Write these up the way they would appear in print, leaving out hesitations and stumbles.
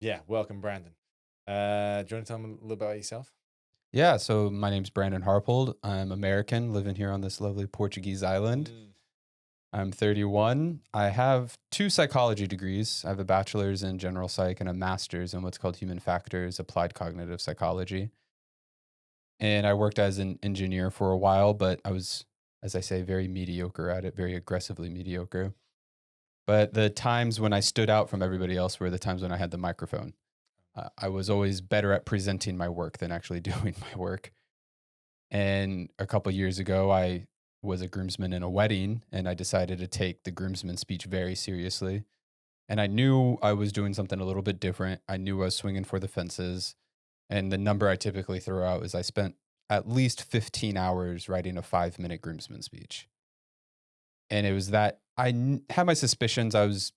Yeah, welcome, Brandon. Do you want to tell me a little about yourself? Yeah, so my name's Brandon Harpold. I'm American, living here on this lovely Portuguese island. Mm. I'm 31. I have two psychology degrees. I have a bachelor's in general psych and a master's in what's called human factors, applied cognitive psychology. And I worked as an engineer for a while, but I was, as I say, very mediocre at it, very aggressively mediocre. But the times when I stood out from everybody else were the times when I had the microphone. I was always better at presenting my work than actually doing my work. And a couple years ago, I was a groomsman in a wedding, and I decided to take the groomsman speech very seriously. And I knew I was doing something a little bit different. I knew I was swinging for the fences. And the number I typically throw out is I spent at least 15 hours writing a 5-minute groomsman speech. And it was that had my suspicions I was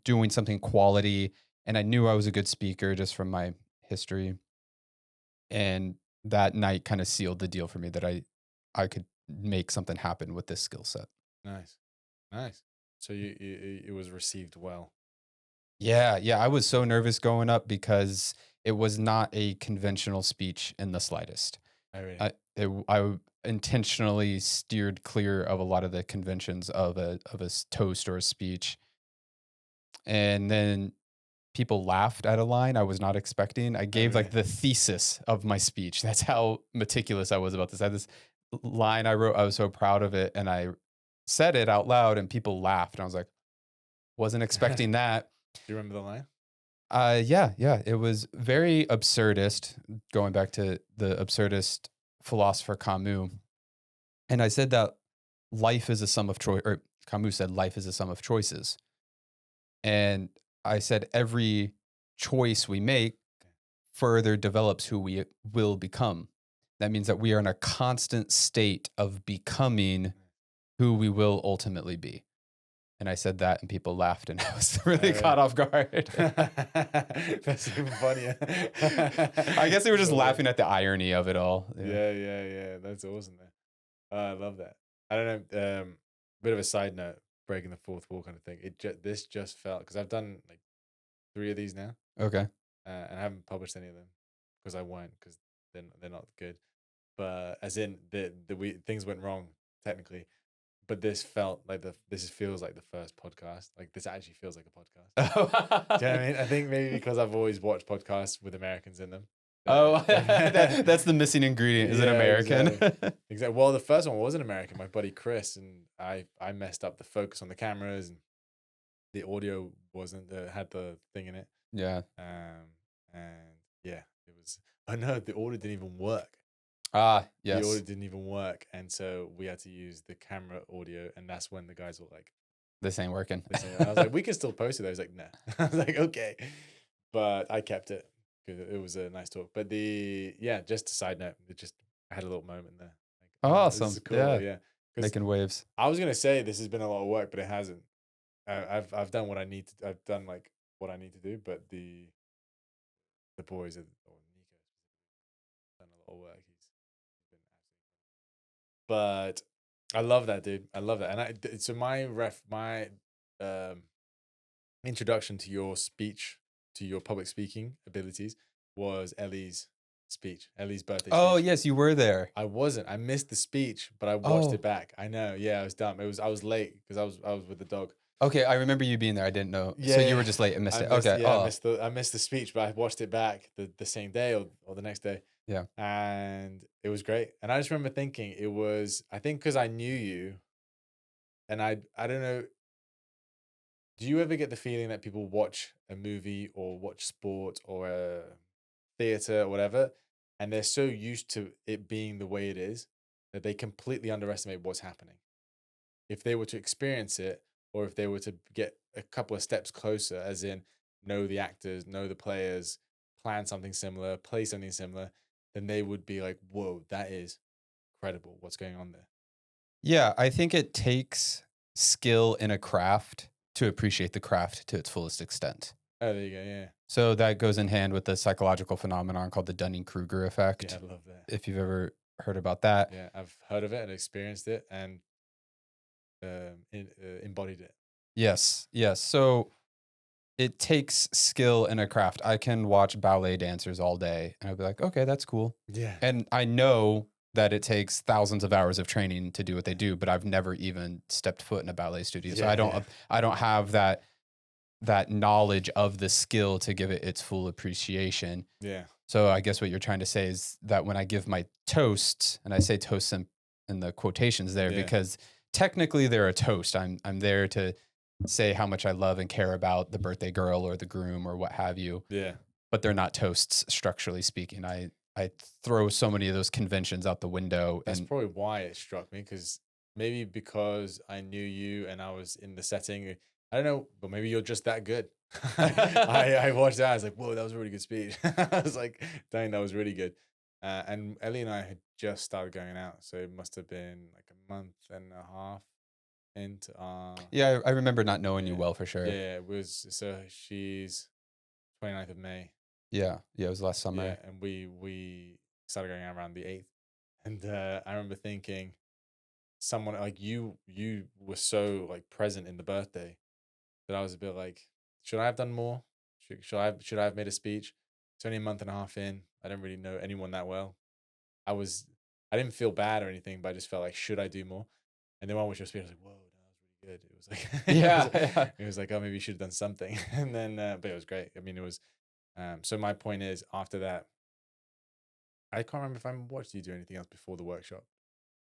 doing something quality, and I knew I was a good speaker just from my history. And that night kind of sealed the deal for me that I could make something happen with this skill set. Nice, nice. So it was received well. Yeah, yeah, I was so nervous going up because it was not a conventional speech in the slightest. Oh, really? I intentionally steered clear of a lot of the conventions of a toast or a speech, and then people laughed at a line I was not expecting. I Oh, gave like really? the thesis of my speech. That's how meticulous I was about this. I had this line I wrote. I was so proud of it, and I said it out loud, and people laughed. And I was like, wasn't Do expecting that. you remember the line? Yeah, yeah. It was very absurdist, going back to the absurdist philosopher Camus. And I said that life is a sum of choice, or Camus said life is a sum of choices. And I said every choice we make Okay. further develops who we will become. That means that we are in a constant state of becoming Nice. who we will ultimately be. And I said that, and people laughed, and I was Oh, really really? caught off guard. That's even funnier. I guess they were just Love it. laughing at the irony of it all. Yeah. Yeah, yeah, yeah. That's awesome, man. I love that. I don't know. Bit of a side note, breaking the fourth wall kind of thing. This just felt because I've done like three of these now, Okay. and I haven't published any of them because I won't because they're not good. But as in the things went wrong technically, but this felt like this feels like the first podcast. Like this actually feels like a podcast. Do you know what I mean? I think maybe because I've always watched podcasts with Americans in them. Oh, That that's the missing ingredient. Is it yeah, American? exactly. Exactly. Well, the first one was an American, my buddy Chris, and I messed up the focus on the cameras and the audio wasn't had the thing in it. Yeah. Um, and yeah, it was. Oh no, the audio didn't even work. Ah, The audio yes. didn't even work, and so we had to use the camera audio, and that's when the guys were like, This ain't working. "Listen," and I was like, "We can still post it." I was like, "Nah," I was like, "Okay," but I kept it because it was a nice talk. But yeah, just a side note, it just I had a little moment there, like, "Oh, this is Awesome. cool," Yeah. yeah. Because Making waves. I was gonna say this has been a lot of work, but it hasn't. I've done what I need to. I've done like what I need to do, but the boys or Nico done a lot of work. He's been absolutely. But I love that, dude. I love that. And so my um introduction to your speech, to your public speaking abilities was Ellie's speech, Ellie's birthday Oh, speech. yes, you were there. I wasn't. I missed the speech, but I watched it Oh, back. I know. Yeah, I was dumb. I was late because I was with the dog. okay. I remember you being there. I didn't know. So Yeah, you were yeah. just late and missed I it. missed Okay. yeah, Oh, I missed the speech, but I watched it back the same day or the next day. yeah. And it was great. And I just remember thinking it was I think because I knew you and I don't know, do you ever get the feeling that people watch a movie or watch sport or a theater or whatever, and they're so used to it being the way it is that they completely underestimate what's happening? If they were to experience it, or if they were to get a couple of steps closer, as in know the actors, know the players, plan something similar, play something similar, then they would be like, whoa, that is incredible. What's going on there? Yeah. I think it takes skill in a craft to appreciate the craft to its fullest extent. Oh, there you go. Yeah. So that goes in hand with the psychological phenomenon called the Dunning-Kruger Yeah, I effect. love that. If you've ever heard about that. Yeah, I've heard of it and experienced it and embodied it. Yes. Yes. So it takes skill and a craft. I can watch ballet dancers all day and I'll be like, okay, that's cool. Yeah. And I know that it takes thousands of hours of training to do what they do, but I've never even stepped foot in a ballet studio. So Yeah, yeah. I don't have that knowledge of the skill to give it its full appreciation. Yeah. So I guess what you're trying to say is that when I give my toasts, and I say toasts in the quotations there Yeah. because technically they're a toast. I'm there to say how much I love and care about the birthday girl or the groom or what have you, Yeah. but they're not toasts structurally speaking. I throw so many of those conventions out the window That's and probably why it struck me, because maybe because I knew you and I was in the setting. I don't know, but maybe you're just that good. I watched that. I was like, whoa, that was a really good speech. I was like, dang, that was really good. And Ellie and I had just started going out, so it must have been like a month and a half into yeah, I remember not knowing you yeah, well for sure. yeah. It was, so she's 29th of May. Yeah, yeah, it was last Yeah, summer. and we started going out around the 8th. And I remember thinking, someone like you were so like present in the birthday that I was a bit like, should I have done more? Should I have made a speech? It's only a month and a half in. I don't really know anyone that well. I was I didn't feel bad or anything, but I just felt like, should I do more? And then when I watched your speech, I was like, whoa, that was really good. It was like Yeah, yeah. it was like, oh, maybe you should have done something. And then but it was great. I mean, it was so my point is, after that, I can't remember if I watched you do anything else before the workshop.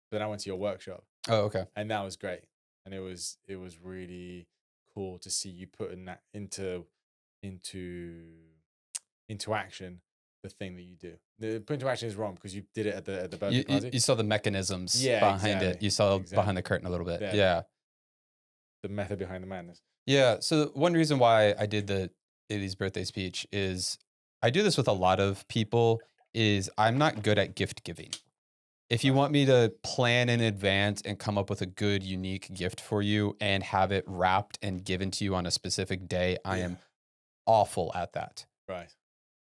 But then I went to your workshop, Oh, okay. and that was great. And it was really cool to see you putting that into into action, the thing that you do. The put into action is wrong, because you did it at the birthday party. You saw the mechanisms Yeah, behind it. exactly, You saw behind exactly. the curtain a little bit. Yeah, Yeah. the method behind the madness. Yeah. So one reason why I did the Illy's birthday speech is I do this with a lot of people is I'm not good at gift giving. If you Right. want me to plan in advance and come up with a good, unique gift for you and have it wrapped and given to you on a specific day, I Yeah. am awful at that. Right.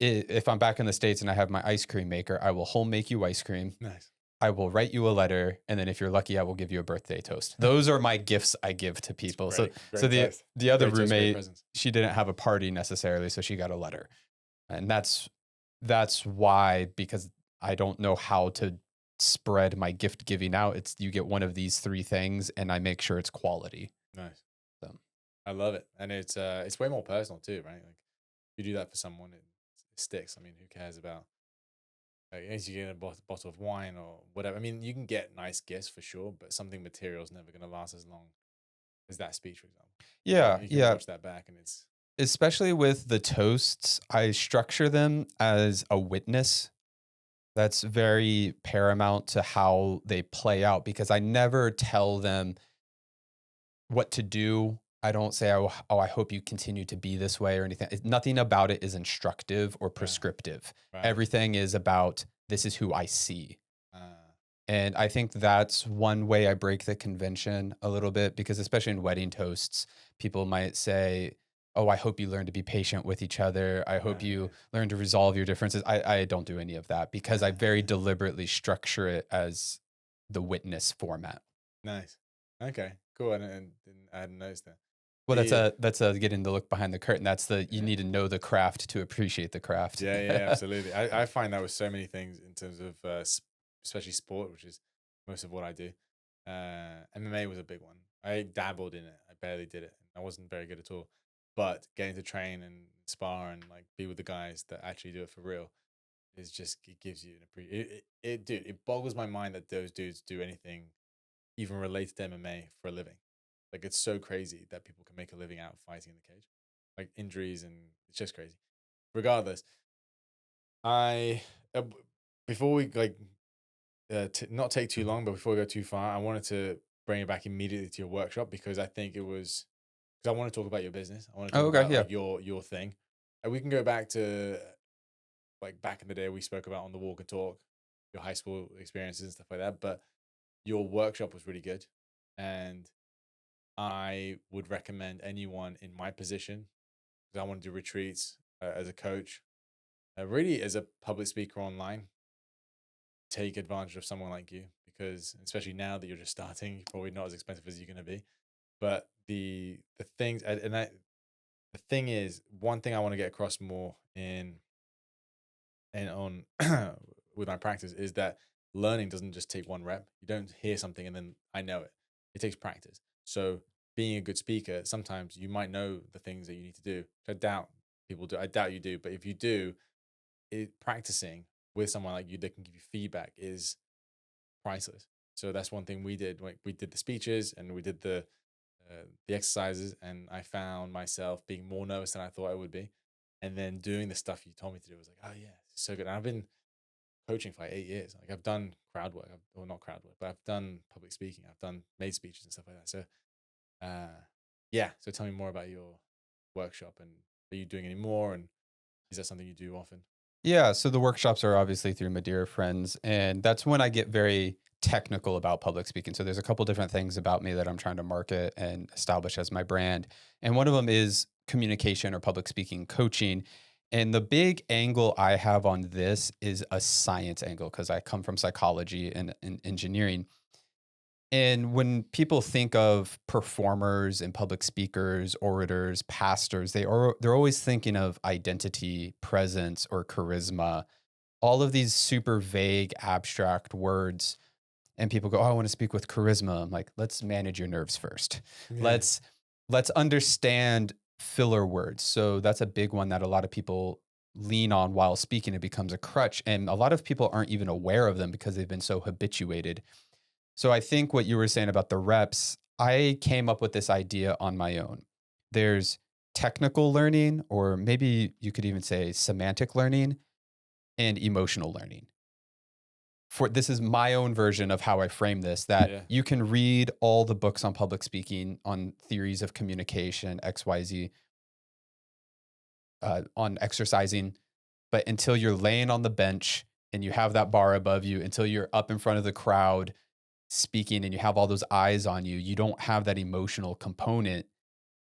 If I'm back in the States and I have my ice cream maker, I will home make you ice cream. Nice. I will write you a letter, and then if you're lucky, I will give you a birthday toast. Those are my gifts I give to It's people. So, great. so Great toast. the other Great toast. Great roommate, presents. she didn't have a party necessarily, so she got a letter, and that's why because I don't know how to spread my gift giving out. It's you get one of these three things, and I make sure it's quality. Nice. So, I love it, and it's way more personal too, right? Like, if you do that for someone, it sticks. I mean, who cares about, like, as you get a bottle of wine or whatever. I mean, you can get nice gifts for sure, but something material is never going to last as long as that speech, for example. yeah, You can yeah. watch that back, and it's Especially with the toasts, I structure them as a witness. That's very paramount to how they play out because I never tell them what to do. I don't say, I hope you continue to be this way or anything. Nothing about it is instructive or right, prescriptive. right. Everything is about this is who I see. Uh, And I think that's one way I break the convention a little bit because, especially in wedding toasts, people might say, oh, I hope you learn to be patient with each other. I hope right. you learn to resolve your differences. I don't do any of that because I very deliberately structure it as the witness format. Nice. Okay. Cool. I hadn't noticed that. Well, The that's a getting the look behind the curtain. That's the you yeah. need to know the craft to appreciate the craft. Yeah, yeah, absolutely. I find that with so many things in terms of especially sport, which is most of what I do. MMA was a big one. I dabbled in it. I barely did it. I wasn't very good at all. But getting to train and spar and like be with the guys that actually do it for real is just, it gives you dude, it boggles my mind that those dudes do anything even related to MMA for a living. Like, it's so crazy that people can make a living out of fighting in the cage. Like, injuries, and it's just crazy. Regardless, I before we like not take too long, but before we go too far, I wanted to bring it back immediately to your workshop, because I think it was because I want to talk about your business. I want to Oh, talk okay, about yeah. like your thing, and we can go back to like back in the day we spoke about on the walk and talk, your high school experiences and stuff like that. But your workshop was really good, and I would recommend anyone in my position, because I want to do retreats as a coach, really as a public speaker online, take advantage of someone like you, because especially now that you're just starting, you're probably not as expensive as you're going to be. But the things, and I the thing is, one thing I want to get across more and on with my practice is that learning doesn't just take one rep. You don't hear something and then I know it. It takes practice. So being a good speaker, sometimes you might know the things that you need to do. I doubt people do. I doubt you do. But if you do, practicing with someone like you that can give you feedback is priceless. So that's one thing we did. Like we did the speeches and we did the exercises, and I found myself being more nervous than I thought I would be. And then doing the stuff you told me to do was like, oh yeah, this is so good. And I've been coaching for like 8 years. Like I've done crowd work, or not crowd work, but I've done public speaking. I've done made speeches and stuff like that. So yeah. So tell me more about your workshop, and are you doing any more? And is that something you do often? Yeah, so the workshops are obviously through Madeira Friends, and that's when I get very technical about public speaking. So there's a couple different things about me that I'm trying to market and establish as my brand. And one of them is communication or public speaking coaching. And the big angle I have on this is a science angle because I come from psychology and engineering. And when people think of performers and public speakers, orators, pastors, they're always thinking of identity, presence, or charisma. All of these super vague, abstract words. And people go, "Oh, I want to speak with charisma." I'm like, let's manage your nerves first. Yeah. Let's let's understand filler words. So that's a big one that a lot of people lean on while speaking. It becomes a crutch. And a lot of people aren't even aware of them because they've been so habituated. So I think what you were saying about the reps, I came up with this idea on my own. There's technical learning, or maybe you could even say semantic learning and emotional learning. For this is my own version of how I frame this, that Yeah. you can read all the books on public speaking, on theories of communication, XYZ, on exercising, but until you're laying on the bench and you have that bar above you, until you're up in front of the crowd speaking and you have all those eyes on you, you don't have that emotional component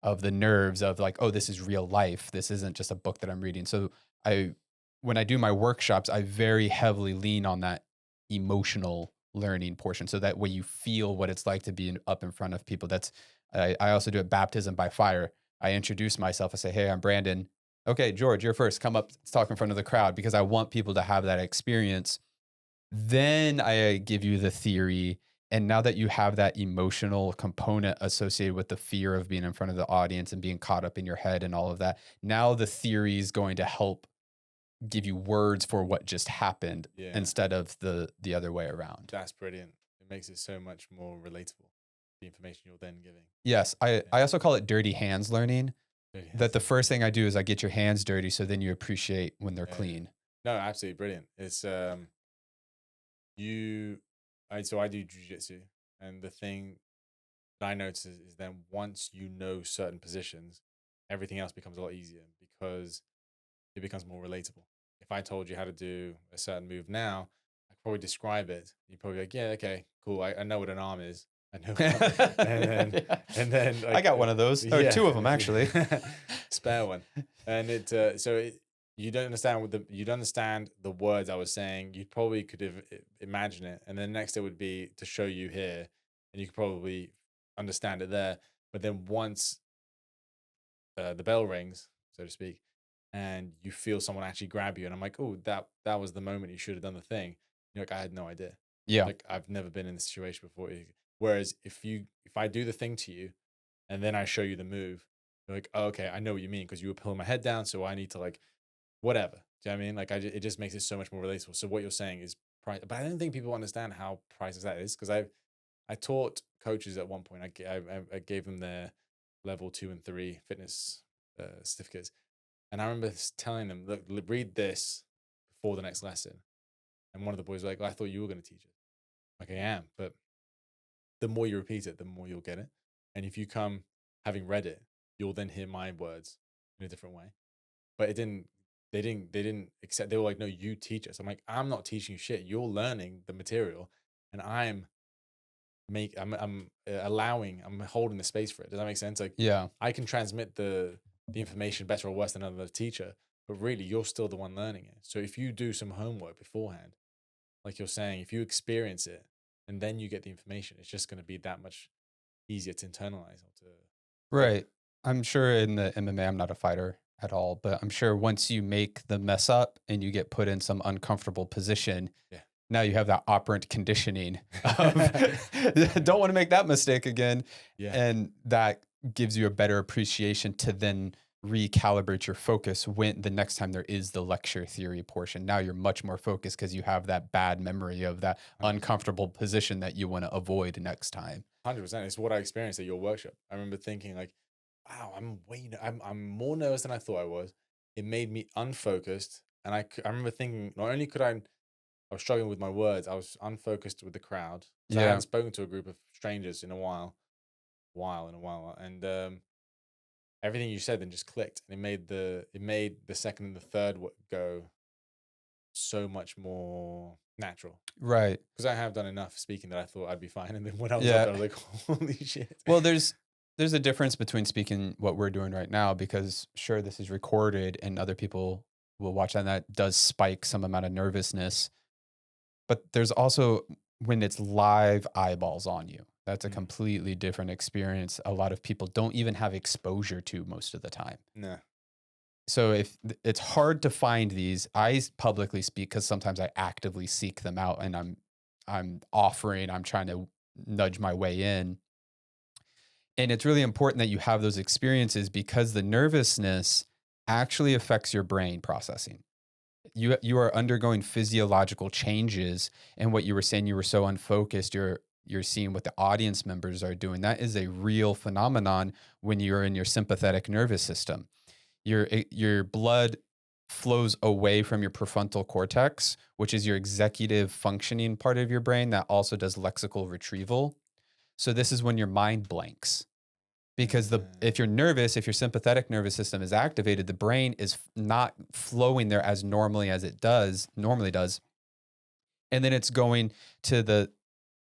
of the nerves of like, oh, this is real life. This isn't just a book that I'm reading. So I, when I do my workshops, I very heavily lean on that emotional learning portion. So that way you feel what it's like to be up in front of people. I also do it baptism by fire. I introduce myself. I say, hey, I'm Brandon. Okay, George, you're first. Come up, let's talk in front of the crowd because I want people to have that experience. Then I give you the theory. And now that you have that emotional component associated with the fear of being in front of the audience and being caught up in your head and all of that, now the theory is going to help give you words for what just happened Yeah. instead of the other way around. That's brilliant. It makes it so much more relatable, the information you're then giving. Yes, I, Yeah. I also call it dirty hands learning. Really That the handsome. first thing I do is I get your hands dirty so then you appreciate when they're Yeah. clean. No, absolutely brilliant. It's you so I do jujitsu, and the thing that I notice is then once you know certain positions, everything else becomes a lot easier because it becomes more relatable. If I told you how to do a certain move now, I could probably describe it. You'd probably be like, yeah, okay, cool. I know what an arm is. I know, and then I like got one of those, or yeah, two of them actually. spare one. And you don't understand you don't understand the words I was saying. You probably could have imagine it, and then next it would be to show you here, and you could probably understand it there. But then once the bell rings, so to speak, and you feel someone actually grab you, and I'm like, oh, that was the moment you should have done the thing. You're like, I had no idea. Yeah. Like I've never been in this situation before. Whereas if I do the thing to you, and then I show you the move, you're like, oh, okay, I know what you mean because you were pulling my head down, so I need to like whatever. Do you know what I mean? Like it just makes it so much more relatable. So what you're saying is price, but I don't think people understand how priceless that is because I taught coaches at one point. I gave them their level 2 and 3 fitness certificates, and I remember telling them, look, read this before the next lesson. And one of the boys was like, well, I thought you were going to teach it. Like I am, but the more you repeat it, the more you'll get it. And if you come having read it, you'll then hear my words in a different way. But it didn't. They didn't accept. They were like, no, you teach us. I'm like, I'm not teaching you shit. You're learning the material, and I'm holding the space for it. Does that make sense? Like Yeah. I can transmit the information better or worse than another teacher, but really you're still the one learning it. So if you do some homework beforehand, like you're saying, if you experience it and then you get the information, it's just going to be that much easier to internalize or to yeah. Right. I'm sure in the MMA, I'm not a fighter at all, but I'm sure once you make the mess up and you get put in some uncomfortable position, Yeah. now you have that operant conditioning of don't want to make that mistake again. Yeah. And that gives you a better appreciation to then recalibrate your focus when the next time there is the lecture theory portion. Now you're much more focused because you have that bad memory of that 100%. uncomfortable position that you want to avoid next time. 100%. It's what I experienced at your workshop. I remember thinking like, wow, I'm more nervous than I thought I was. It made me unfocused. And I remember thinking, not only I was struggling with my words, I was unfocused with the crowd because I hadn't Yeah. spoken to a group of strangers in a while. And everything you said then just clicked. And it made the second and the third go so much more natural. Right. Because I have done enough speaking that I thought I'd be fine. And then when I was up Yeah. there, I was like, holy shit. Well, there's a difference between speaking what we're doing right now because sure this is recorded and other people will watch that and that does spike some amount of nervousness. But there's also when it's live eyeballs on you. That's a Mm, completely different experience. A lot of people don't even have exposure to most of the time. nah. So if it's hard to find these, I publicly speak because sometimes I actively seek them out and I'm trying to nudge my way in. And it's really important that you have those experiences because the nervousness actually affects your brain processing. You are undergoing physiological changes, and what you were saying, you were so unfocused, you're seeing what the audience members are doing. That is a real phenomenon when you're in your sympathetic nervous system. Your blood flows away from your prefrontal cortex, which is your executive functioning part of your brain that also does lexical retrieval. So this is when your mind blanks because if you're nervous, if your sympathetic nervous system is activated, the brain is not flowing there as normally does, and then it's going to the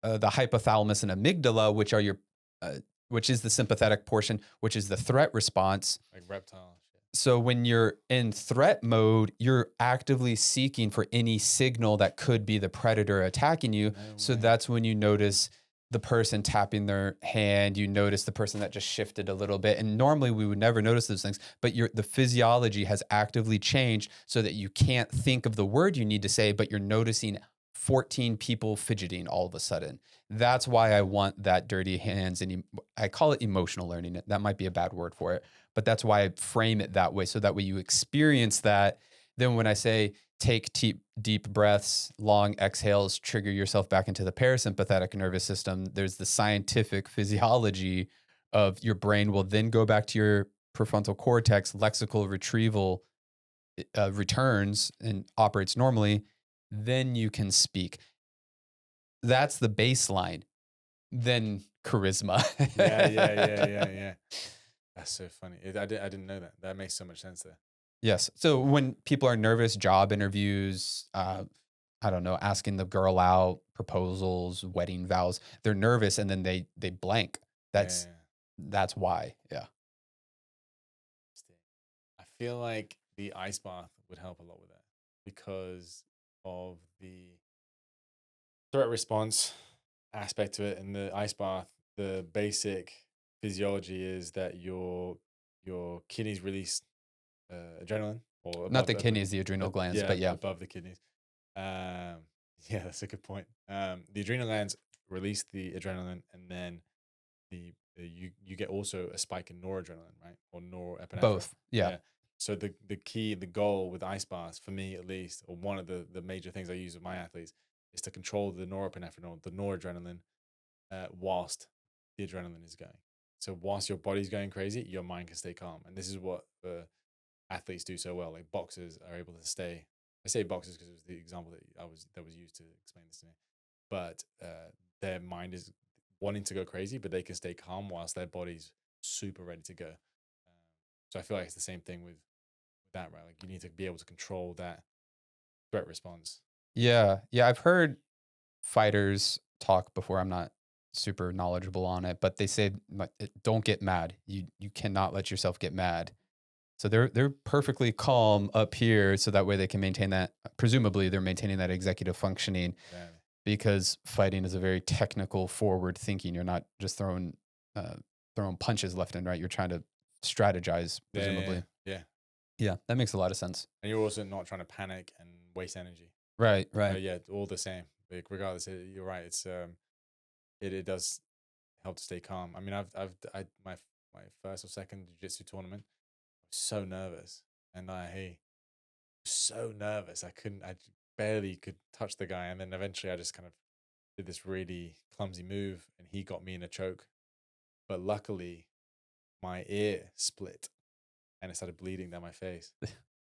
hypothalamus and amygdala, uh, which is the sympathetic portion, which is the threat response. Like reptile shit. So when you're in threat mode, you're actively seeking for any signal that could be the predator attacking you. No So way. that's when you notice the person tapping their hand, you notice the person that just shifted a little bit. And normally we would never notice those things, but the physiology has actively changed so that you can't think of the word you need to say, but you're noticing 14 people fidgeting all of a sudden. That's why I want that dirty hands and I call it emotional learning. That might be a bad word for it, but that's why I frame it that way. So that way you experience that. Then when I say take deep breaths, long exhales, trigger yourself back into the parasympathetic nervous system, there's the scientific physiology of your brain will then go back to your prefrontal cortex, lexical retrieval returns and operates normally. Then you can speak. That's the baseline. Then charisma. Yeah. That's so funny. I didn't know that. That makes so much sense there. Yes. So when people are nervous, job interviews, I don't know, asking the girl out, proposals, wedding vows, they're nervous and then they blank. That's Yeah. that's why. Yeah. Interesting. I feel like the ice bath would help a lot with that because of the threat response aspect to it. And the ice bath, the basic physiology is that your kidneys release adrenaline or Not the kidneys, the adrenal glands, but yeah, above the kidneys. Um, yeah, that's a good point. The adrenal glands release the adrenaline, and then you get also a spike in noradrenaline, right, or norepinephrine. both. Yeah. Yeah. So the goal with ice baths, for me at least, or one of the major things I use with my athletes, is to control the norepinephrine or the noradrenaline whilst the adrenaline is going. So whilst your body's going crazy, your mind can stay calm, and this is what athletes do so well. Like boxers are able to stay. I say boxers because it was the example that was used to explain this to me. But their mind is wanting to go crazy, but they can stay calm whilst their body's super ready to go. So I feel like it's the same thing with that, right? Like you need to be able to control that threat response. Yeah. Yeah. I've heard fighters talk before. I'm not super knowledgeable on it, but they say like, don't get mad. You cannot let yourself get mad. So they're perfectly calm up here, so that way they can maintain that. Presumably, they're maintaining that executive functioning Exactly. because fighting is a very technical, forward thinking. You're not just throwing punches left and right. You're trying to strategize, Yeah, yeah, yeah. presumably. Yeah. Yeah, that makes a lot of sense. And you're also not trying to panic and waste energy. Right, right. Yeah, all the same. Like, regardless, you're right. It does help to stay calm. I mean, my first or second jiu-jitsu tournament, I was so nervous, and I was so nervous. I barely could touch the guy, and then eventually I just kind of did this really clumsy move, and he got me in a choke. But luckily, my ear split, and it started bleeding down my face,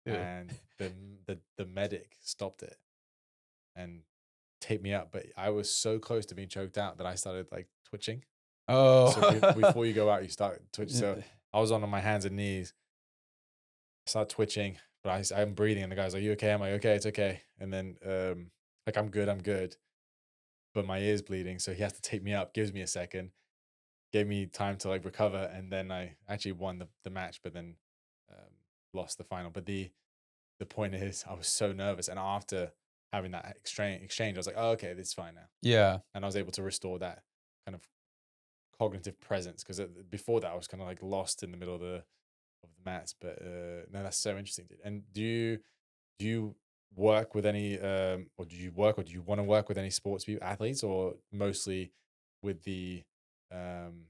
Ew. and the medic stopped it and taped me up. But I was so close to being choked out that I started like twitching. So Oh. before you go out, you start twitching. So I was on my hands and knees, start twitching, but I'm breathing, and the guy's like, "You okay?" I'm like, "Okay, it's okay." And then like, I'm good, but my ear's bleeding, so he has to take me up. Gives me a second, gave me time to like recover, and then I actually won the match, but then um, lost the final. But the point is, I was so nervous, and after having that exchange, I was like, "Oh, okay, this is fine now," Yeah. and I was able to restore that kind of cognitive presence, because before that I was kind of like lost in the middle of the mats. But no, that's so interesting, dude. And do you work with any or do you work, or do you want to work with any sports athletes, or mostly with the um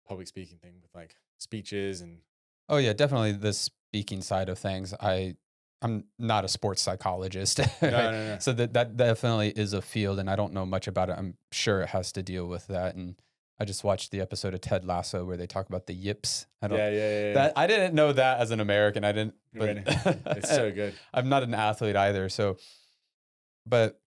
public speaking thing, with like speeches and Oh yeah, definitely the speaking side of things. I'm not a sports psychologist, no, right? no, no. So that definitely is a field, and I don't know much about it. I'm sure it has to deal with that. And I just watched the episode of Ted Lasso where they talk about the yips. I don't Yeah, yeah, yeah, yeah. that I didn't know that as an American. I didn't, but Really, it's so good. I'm not an athlete either. So, but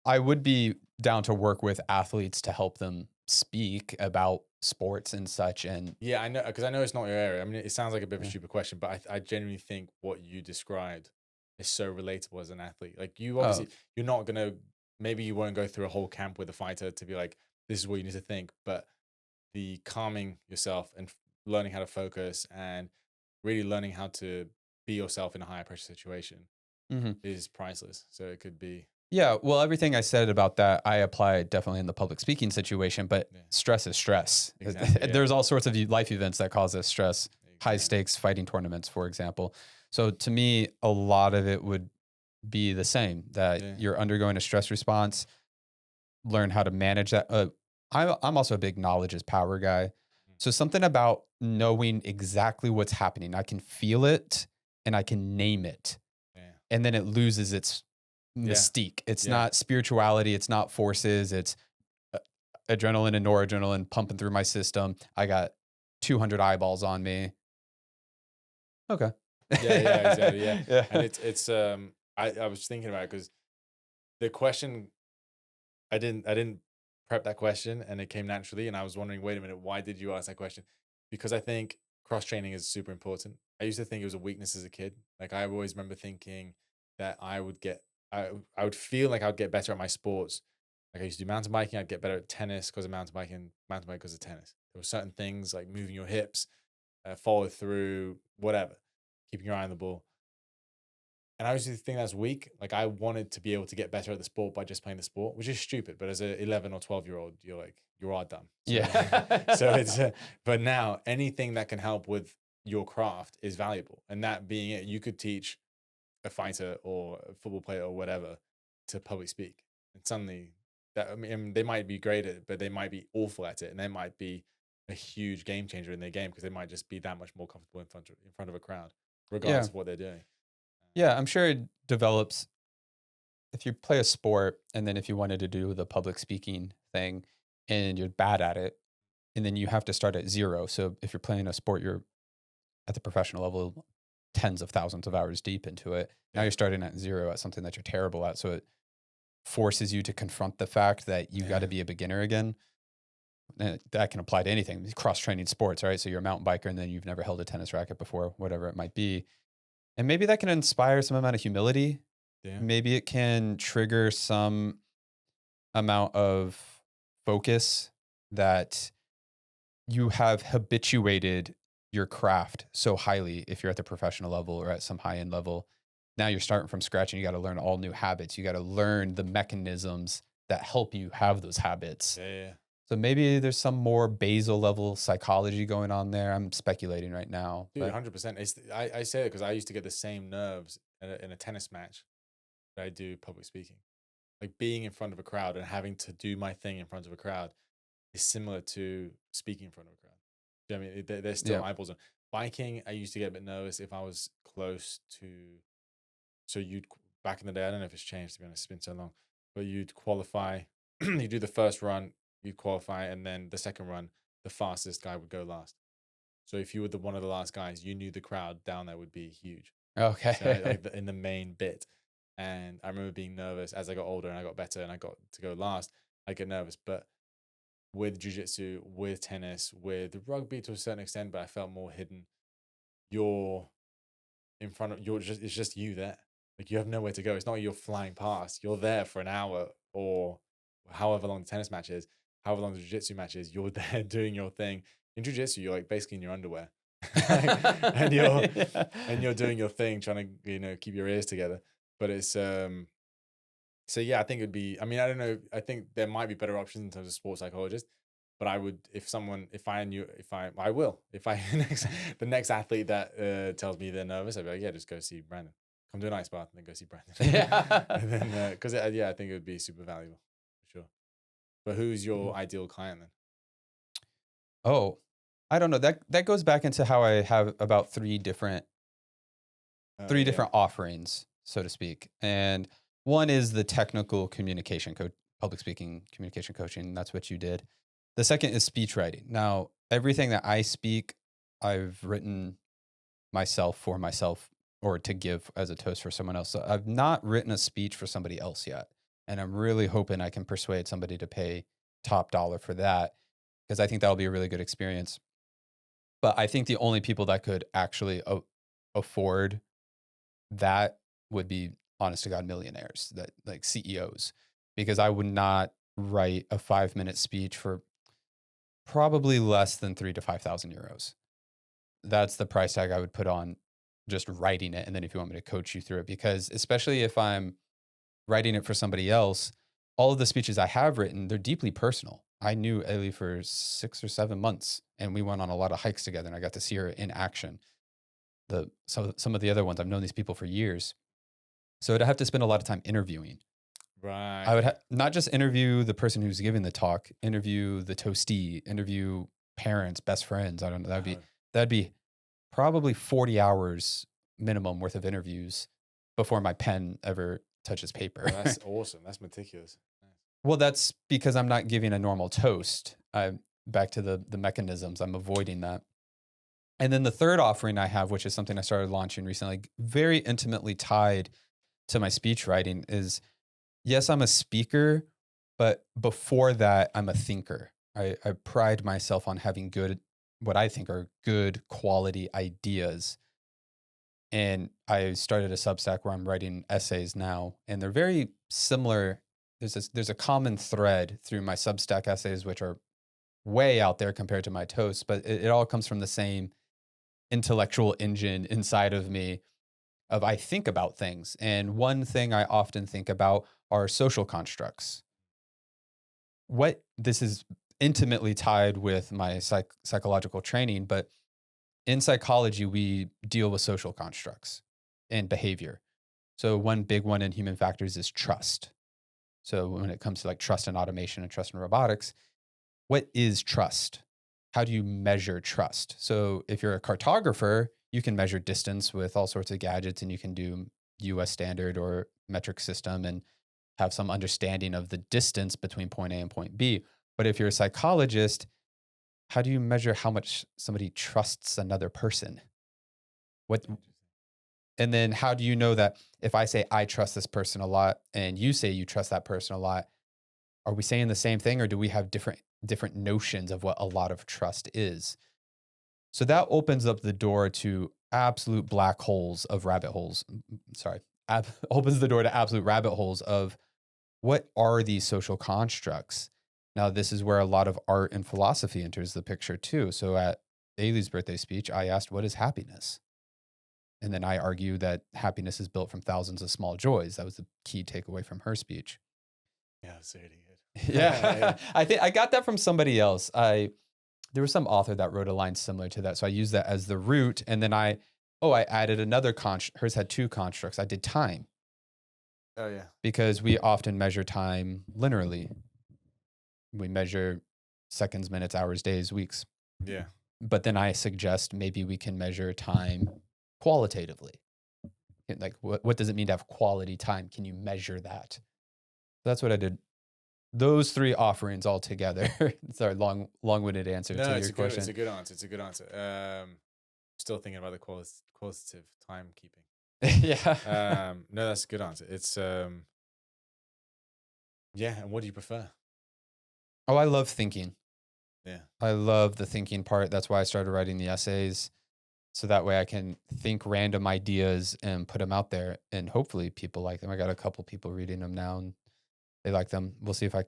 I would be down to work with athletes to help them speak about sports and such. And Yeah, I know, because I know it's not your area. I mean, it sounds like a bit of a yeah. stupid question, but I genuinely think what you described is so relatable as an athlete. Like, you Oh, obviously, you're not gonna, maybe you won't go through a whole camp with a fighter to be like, this is what you need to think, but the calming yourself and learning how to focus and really learning how to be yourself in a higher pressure situation mhm. is priceless. So it could be, Yeah, well, everything I said about that, I apply definitely in the public speaking situation, but yeah, stress is stress. exactly, yeah, There's all sorts of life events that cause us stress, high exactly, stakes fighting tournaments, for example. So to me, a lot of it would be the same that yeah, you're undergoing a stress response, learn how to manage that. I'm also a big knowledge is power guy. mm, So something about knowing exactly what's happening, I can feel it and I can name it, yeah, and then it loses its yeah, mystique. It's yeah, not spirituality, it's not forces, it's uh, adrenaline and noradrenaline pumping through my system. I got 200 eyeballs on me. Okay. yeah, yeah, exactly, yeah. And Yeah. I was thinking about it, because the question, I didn't prep that question, and it came naturally, and I was wondering, wait a minute, why did you ask that question? Because I think cross training is super important. I used to think it was a weakness as a kid. Like, I always remember thinking that I would feel like I would get better at my sports. Like, I used to do mountain biking, I'd get better at tennis because of mountain biking, mountain bike because of tennis. There were certain things like moving your hips, follow through, whatever, keeping your eye on the ball. And I used to think that's weak. Like, I wanted to be able to get better at the sport by just playing the sport, which is stupid. But as a 11 or 12-year-old, you're like, you are dumb. So, so Yeah. but now anything that can help with your craft is valuable. And that being it, you could teach a fighter or a football player or whatever to public speak. And suddenly that, I mean, they might be great at it, but they might be awful at it. And they might be a huge game changer in their game, because they might just be that much more comfortable in front of a crowd, regardless Yeah. of what they're doing. Yeah, I'm sure it develops if you play a sport and then if you wanted to do the public speaking thing and you're bad at it, and then you have to start at zero. So if you're playing a sport, you're at the professional level, tens of thousands of hours deep into it. Now Yeah. you're starting at zero at something that you're terrible at. So it forces you to confront the fact that you got Yeah. to be a beginner again. And that can apply to anything, cross training sports, right? So you're a mountain biker and then you've never held a tennis racket before, whatever it might be. And maybe that can inspire some amount of humility. Yeah. Maybe it can trigger some amount of focus that you have habituated your craft so highly if you're at the professional level or at some high end level. Now you're starting from scratch and you got to learn all new habits. You got to learn the mechanisms that help you have those habits. Yeah. Yeah. So maybe there's some more basal level psychology going on there. I'm speculating right now, Dude, but 100%. I say it because I used to get the same nerves in a tennis match that I do public speaking. Like being in front of a crowd and having to do my thing in front of a crowd is similar to speaking in front of a crowd. Do you know what I mean? There's still yeah. eyeballs on. Biking, I used to get a bit nervous if I was close to. So back in the day, I don't know if it's changed, to be honest, it's been so long, but you'd qualify, you do the first run, you'd qualify, and then the second run, the fastest guy would go last. So if you were one of the last guys, you knew the crowd down there would be huge. So Okay. like in the main bit, and I remember being nervous as I got older and I got better and I got to go last. I get nervous, but with jujitsu, with tennis, with rugby to a certain extent, but I felt more hidden. You're in front of you're just it's just you there. Like you have nowhere to go. It's not like you're flying past. You're there for an hour or however long the tennis match is, however long the jiu-jitsu match is, you're there doing your thing. In jiu-jitsu, you're like basically in your underwear. Like, and you're Yeah. and you're doing your thing, trying to, keep your ears together. But it's so yeah, I think it'd be, I mean, I don't know. I think there might be better options in terms of sports psychologist, but I would, if I knew, I will, if I, the next athlete that tells me they're nervous, I'd be like, yeah, just go see Brandon. Come to an ice bath and then go see Brandon. Yeah. And then, cause yeah, I think it would be super valuable for sure. But who's your ideal client then? Oh, I don't know. That goes back into how I have about three Yeah. different offerings, so to speak. And one is the technical communication coach, public speaking communication coaching. That's what you did. The second is speech writing. Now, everything that I speak, I've written myself for myself or to give as a toast for someone else. So I've not written a speech for somebody else yet. And I'm really hoping I can persuade somebody to pay top dollar for that because I think that'll be a really good experience. But I think the only people that could actually afford that would be honest to God millionaires, that like CEOs, because I would not write a 5 minute speech for probably less than 3 to 5,000 euros. That's the price tag I would put on just writing it. And then if you want me to coach you through it, because especially if I'm writing it for somebody else, all of the speeches I have written, they're deeply personal. I knew Ellie for 6 or 7 months and we went on a lot of hikes together and I got to see her in action. Some of the other ones, I've known these people for years. So I'd have to spend a lot of time interviewing. Right. I would not just interview the person who's giving the talk, interview the toastee, interview parents, best friends. I don't know. Oh, That'd be probably 40 hours minimum worth of interviews before my pen ever touches paper. that's awesome. That's meticulous. Nice. Well, that's because I'm not giving a normal toast. I'm back to the mechanisms. I'm avoiding that. And then the third offering I have, which is something I started launching recently, very intimately tied to my speech writing, is yes, I'm a speaker, but before that, I'm a thinker. I pride myself on having what I think are good quality ideas. And I started a Substack where I'm writing essays now, and they're very similar. There's a common thread through my Substack essays, which are way out there compared to my toast, but it all comes from the same intellectual engine inside of me of I think about things. And one thing I often think about are social constructs. What this is intimately tied with my psychological training, but in psychology, we deal with social constructs and behavior. So one big one in human factors is trust. So when it comes to like trust in automation and trust in robotics, what is trust? How do you measure trust? So if you're a cartographer, you can measure distance with all sorts of gadgets and you can do US standard or metric system and have some understanding of the distance between point A and point B. But if you're a psychologist, how do you measure how much somebody trusts another person? What and then how do you know that if I say I trust this person a lot and you say you trust that person a lot, are we saying the same thing or do we have different notions of what a lot of trust is? So that opens up the door to absolute black holes of rabbit holes. Sorry, opens the door to absolute rabbit holes of what are these social constructs? Now, this is where a lot of art and philosophy enters the picture too. So at Ailey's birthday speech, I asked, what is happiness? And then I argue that happiness is built from thousands of small joys. That was the key takeaway from her speech. Yeah, that's really good. Yeah. I think I got that from somebody else. There was some author that wrote a line similar to that, so I used that as the root, and then I added another hers had 2 constructs. I did time, Oh, yeah. because we often measure time linearly. We measure seconds, minutes, hours, days, weeks. Yeah. But then I suggest maybe we can measure time qualitatively. Like, what does it mean to have quality time? Can you measure that? That's what I did. Those 3 offerings all together. Sorry, long-winded answer No, to your it's question. a good answer. It's a good answer. Still thinking about the qualitative timekeeping. Yeah. No, that's a good answer. It's yeah. And what do you prefer? Oh, I love thinking. Yeah, I love the thinking part. That's why I started writing the essays. So that way I can think random ideas and put them out there, and hopefully people like them. I got a couple people reading them now and they like them. We'll see if I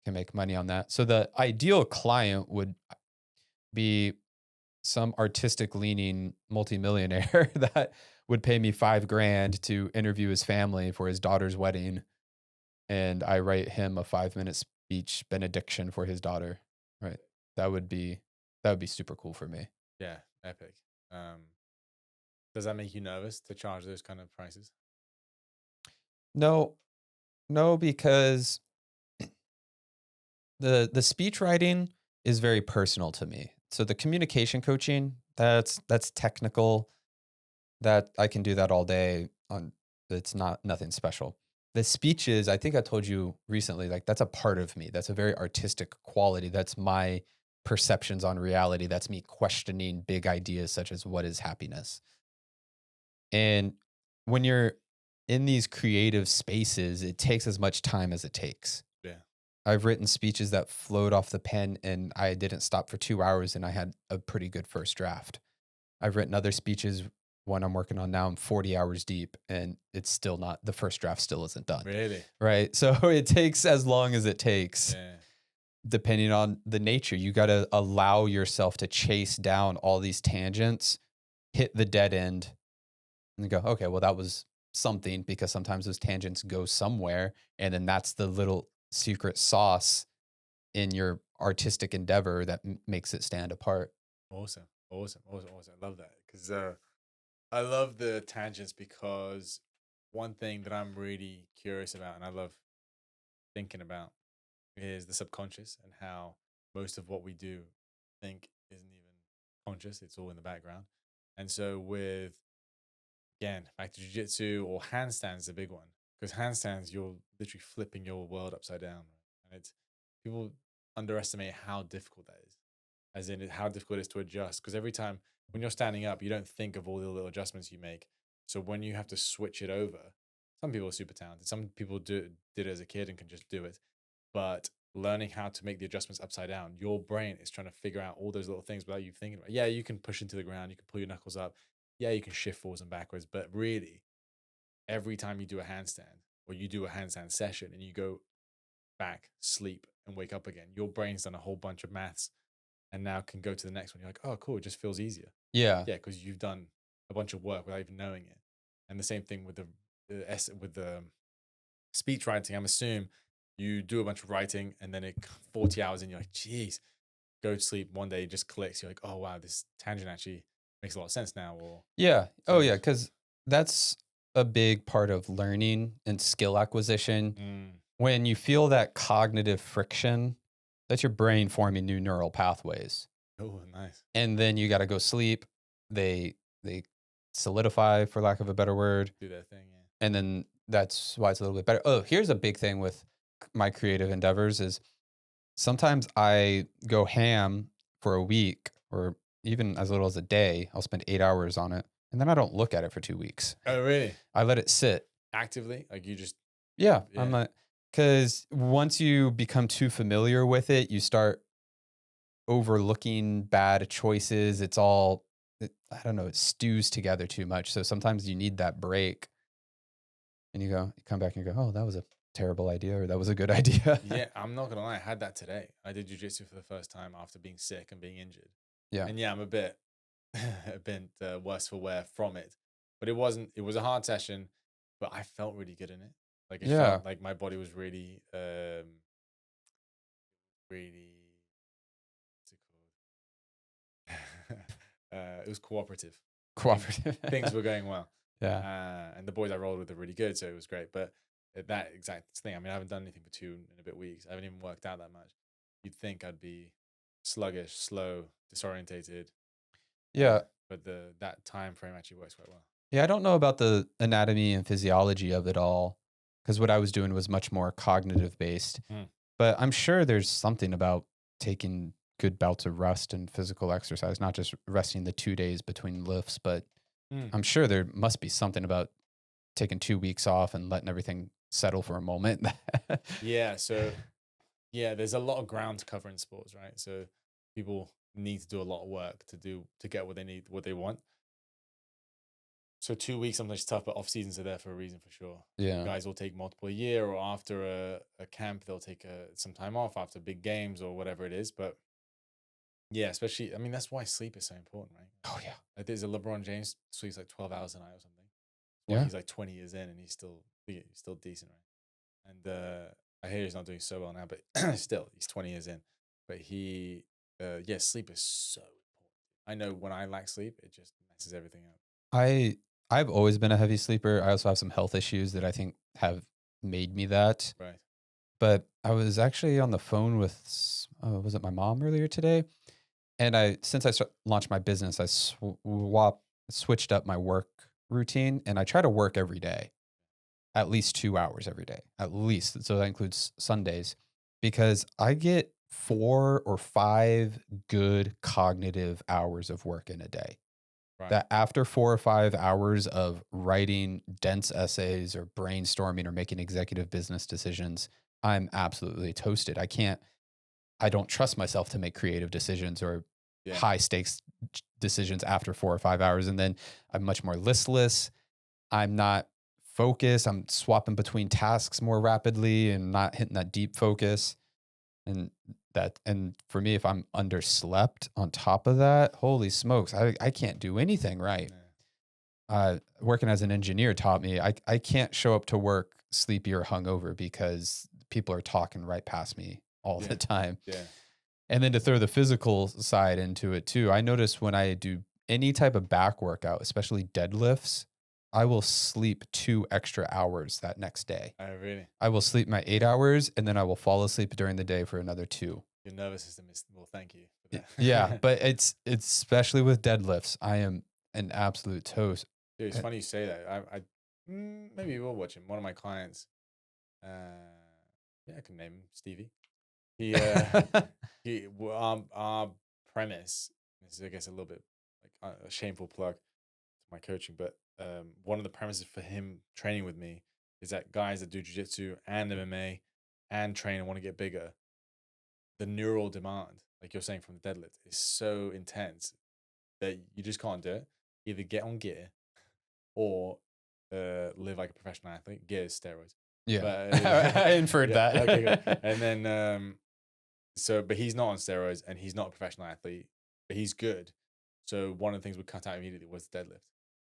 can make money on that. So the ideal client would be some artistic leaning multimillionaire that would pay me 5 grand to interview his family for his daughter's wedding. And I write him a 5 minute speech benediction for his daughter. Right. That would be, that would be super cool for me. yeah, epic. Um, does that make you nervous to charge those kind of prices? No, no, because the speech writing is very personal to me. So the communication coaching, that's technical. That I can do that all day on, it's not nothing special. The speeches, I think I told you recently, like that's a part of me. That's a very artistic quality. That's my perceptions on reality. That's me questioning big ideas such as what is happiness. And when you're in these creative spaces, it takes as much time as it takes. Yeah, I've written speeches that flowed off the pen and I didn't stop for 2 hours and I had a pretty good first draft. I've written other speeches. One I'm working on now, I'm 40 hours deep and it's still not, the first draft still isn't done. really. Right. So it takes as long as it takes, Yeah, depending on the nature. You got to allow yourself to chase down all these tangents, hit the dead end, and go, okay, well, that was something, because sometimes those tangents go somewhere. And then that's the little secret sauce in your artistic endeavor that makes it stand apart. awesome, awesome, awesome, awesome. I love that because I love the tangents because one thing that I'm really curious about and I love thinking about is the subconscious and how most of what we do think isn't even conscious. It's all in the background. And so with again, back to jujitsu or handstands is a big one. Because handstands, you're literally flipping your world upside down. Right? And it's people underestimate how difficult that is. As in how difficult it is to adjust. Because every time when you're standing up, you don't think of all the little adjustments you make. So when you have to switch it over, some people are super talented. Some people did it as a kid and can just do it. But learning how to make the adjustments upside down, your brain is trying to figure out all those little things without you thinking about it. Yeah, you can push into the ground, you can pull your knuckles up. Yeah, you can shift forwards and backwards. But really, every time you do a handstand or you do a handstand session and you go back, sleep, and wake up again, your brain's done a whole bunch of maths and now can go to the next one. You're like, oh, cool, it just feels easier. Yeah. Yeah, because you've done a bunch of work without even knowing it. And the same thing with the speech writing. I'm assuming you do a bunch of writing and then 40 hours in, you're like, geez, go to sleep. One day it just clicks. You're like, oh wow, this tangent actually makes a lot of sense now. Or Yeah. Oh, something yeah. else. Because that's a big part of learning and skill acquisition. Mm. When you feel that cognitive friction, that's your brain forming new neural pathways. Oh, nice. And then you got to go sleep. They solidify, for lack of a better word. Do that thing, yeah. And then that's why it's a little bit better. Oh, here's a big thing with my creative endeavors is sometimes I go ham for a week or even as little as a day. I'll spend 8 hours on it and then I don't look at it for 2 weeks. Oh, really? I let it sit. Actively? Like you just, Yeah, I'm yeah. not, because once you become too familiar with it, you start overlooking bad choices. It's all, I don't know, it stews together too much. So sometimes you need that break and you come back and you go, oh, that was a terrible idea or that was a good idea. Yeah, I'm not gonna lie, I had that today. I did jujitsu for the first time after being sick and being injured. Yeah. And yeah, I'm a bit a bit worse for wear from it. But it wasn't, it was a hard session, but I felt really good in it. Like it Yeah. felt like my body was really really, what's it called? It was cooperative. Things Cooperative. were going well. Yeah. And the boys I rolled with are really good, so it was great. But that exact thing, I mean, I haven't done anything for 2 and a bit weeks. I haven't even worked out that much. You'd think I'd be sluggish, slow, disorientated, Yeah. but that time frame actually works quite well. Yeah, I don't know about the anatomy and physiology of it all because what I was doing was much more cognitive based. Mm. But I'm sure there's something about taking good bouts of rest and physical exercise, not just resting the 2 days between lifts, but Mm. I'm sure there must be something about taking 2 weeks off and letting everything settle for a moment. Yeah, so yeah, there's a lot of ground to cover in sports, right? So people need to do a lot of work to get what they need, what they want. So 2 weeks sometimes tough, but off seasons are there for a reason for sure. Yeah. Guys will take multiple a year, or after a camp, they'll take some time off after big games or whatever it is. But yeah, especially, I mean, that's why sleep is so important, right? Oh, yeah. Like there's a LeBron James sleeps like 12 hours a night or something. Why Yeah. he's like 20 years in and he's still decent, right? And I hear he's not doing so well now, but still, he's 20 years in. But yeah, sleep is so important. I know when I lack sleep, it just messes everything up. I I've always been a heavy sleeper. I also have some health issues that I think have made me that. Right. But I was actually on the phone with was it my mom earlier today? And since launched my business, I switched up my work routine, and I try to work every day, at least 2 hours every day, at least. So that includes Sundays, because I get 4 or 5 good cognitive hours of work in a day. Right. That after 4 or 5 hours of writing dense essays or brainstorming or making executive business decisions, I'm absolutely toasted. I don't trust myself to make creative decisions or Yeah. high stakes decisions after 4 or 5 hours. And then I'm much more listless. I'm not focused. I'm swapping between tasks more rapidly and not hitting that deep focus. And for me, if I'm underslept on top of that, holy smokes, I can't do anything right. Working as an engineer taught me I can't show up to work sleepy or hungover because people are talking right past me all the time. Yeah. And then to throw the physical side into it too, I notice when I do any type of back workout, especially deadlifts, I will sleep 2 extra hours that next day. Oh, really? I will sleep my 8 hours and then I will fall asleep during the day for another 2. Your nervous system is, well, thank you for that. Yeah, but it's especially with deadlifts, I am an absolute toast. Dude, it's funny you say that. Maybe we'll watch him. One of my clients, yeah, I can name him Stevie. Our premise, this is, I guess, a little bit like a shameful plug to my coaching, but one of the premises for him training with me is that guys that do jiu-jitsu and MMA and train and want to get bigger, the neural demand, like you're saying from the deadlift, is so intense that you just can't do it. Either get on gear or live like a professional athlete. Gear is steroids. Yeah, But, I inferred yeah, that. okay, good. And then but he's not on steroids and he's not a professional athlete, but he's good. So one of the things we cut out immediately was deadlift,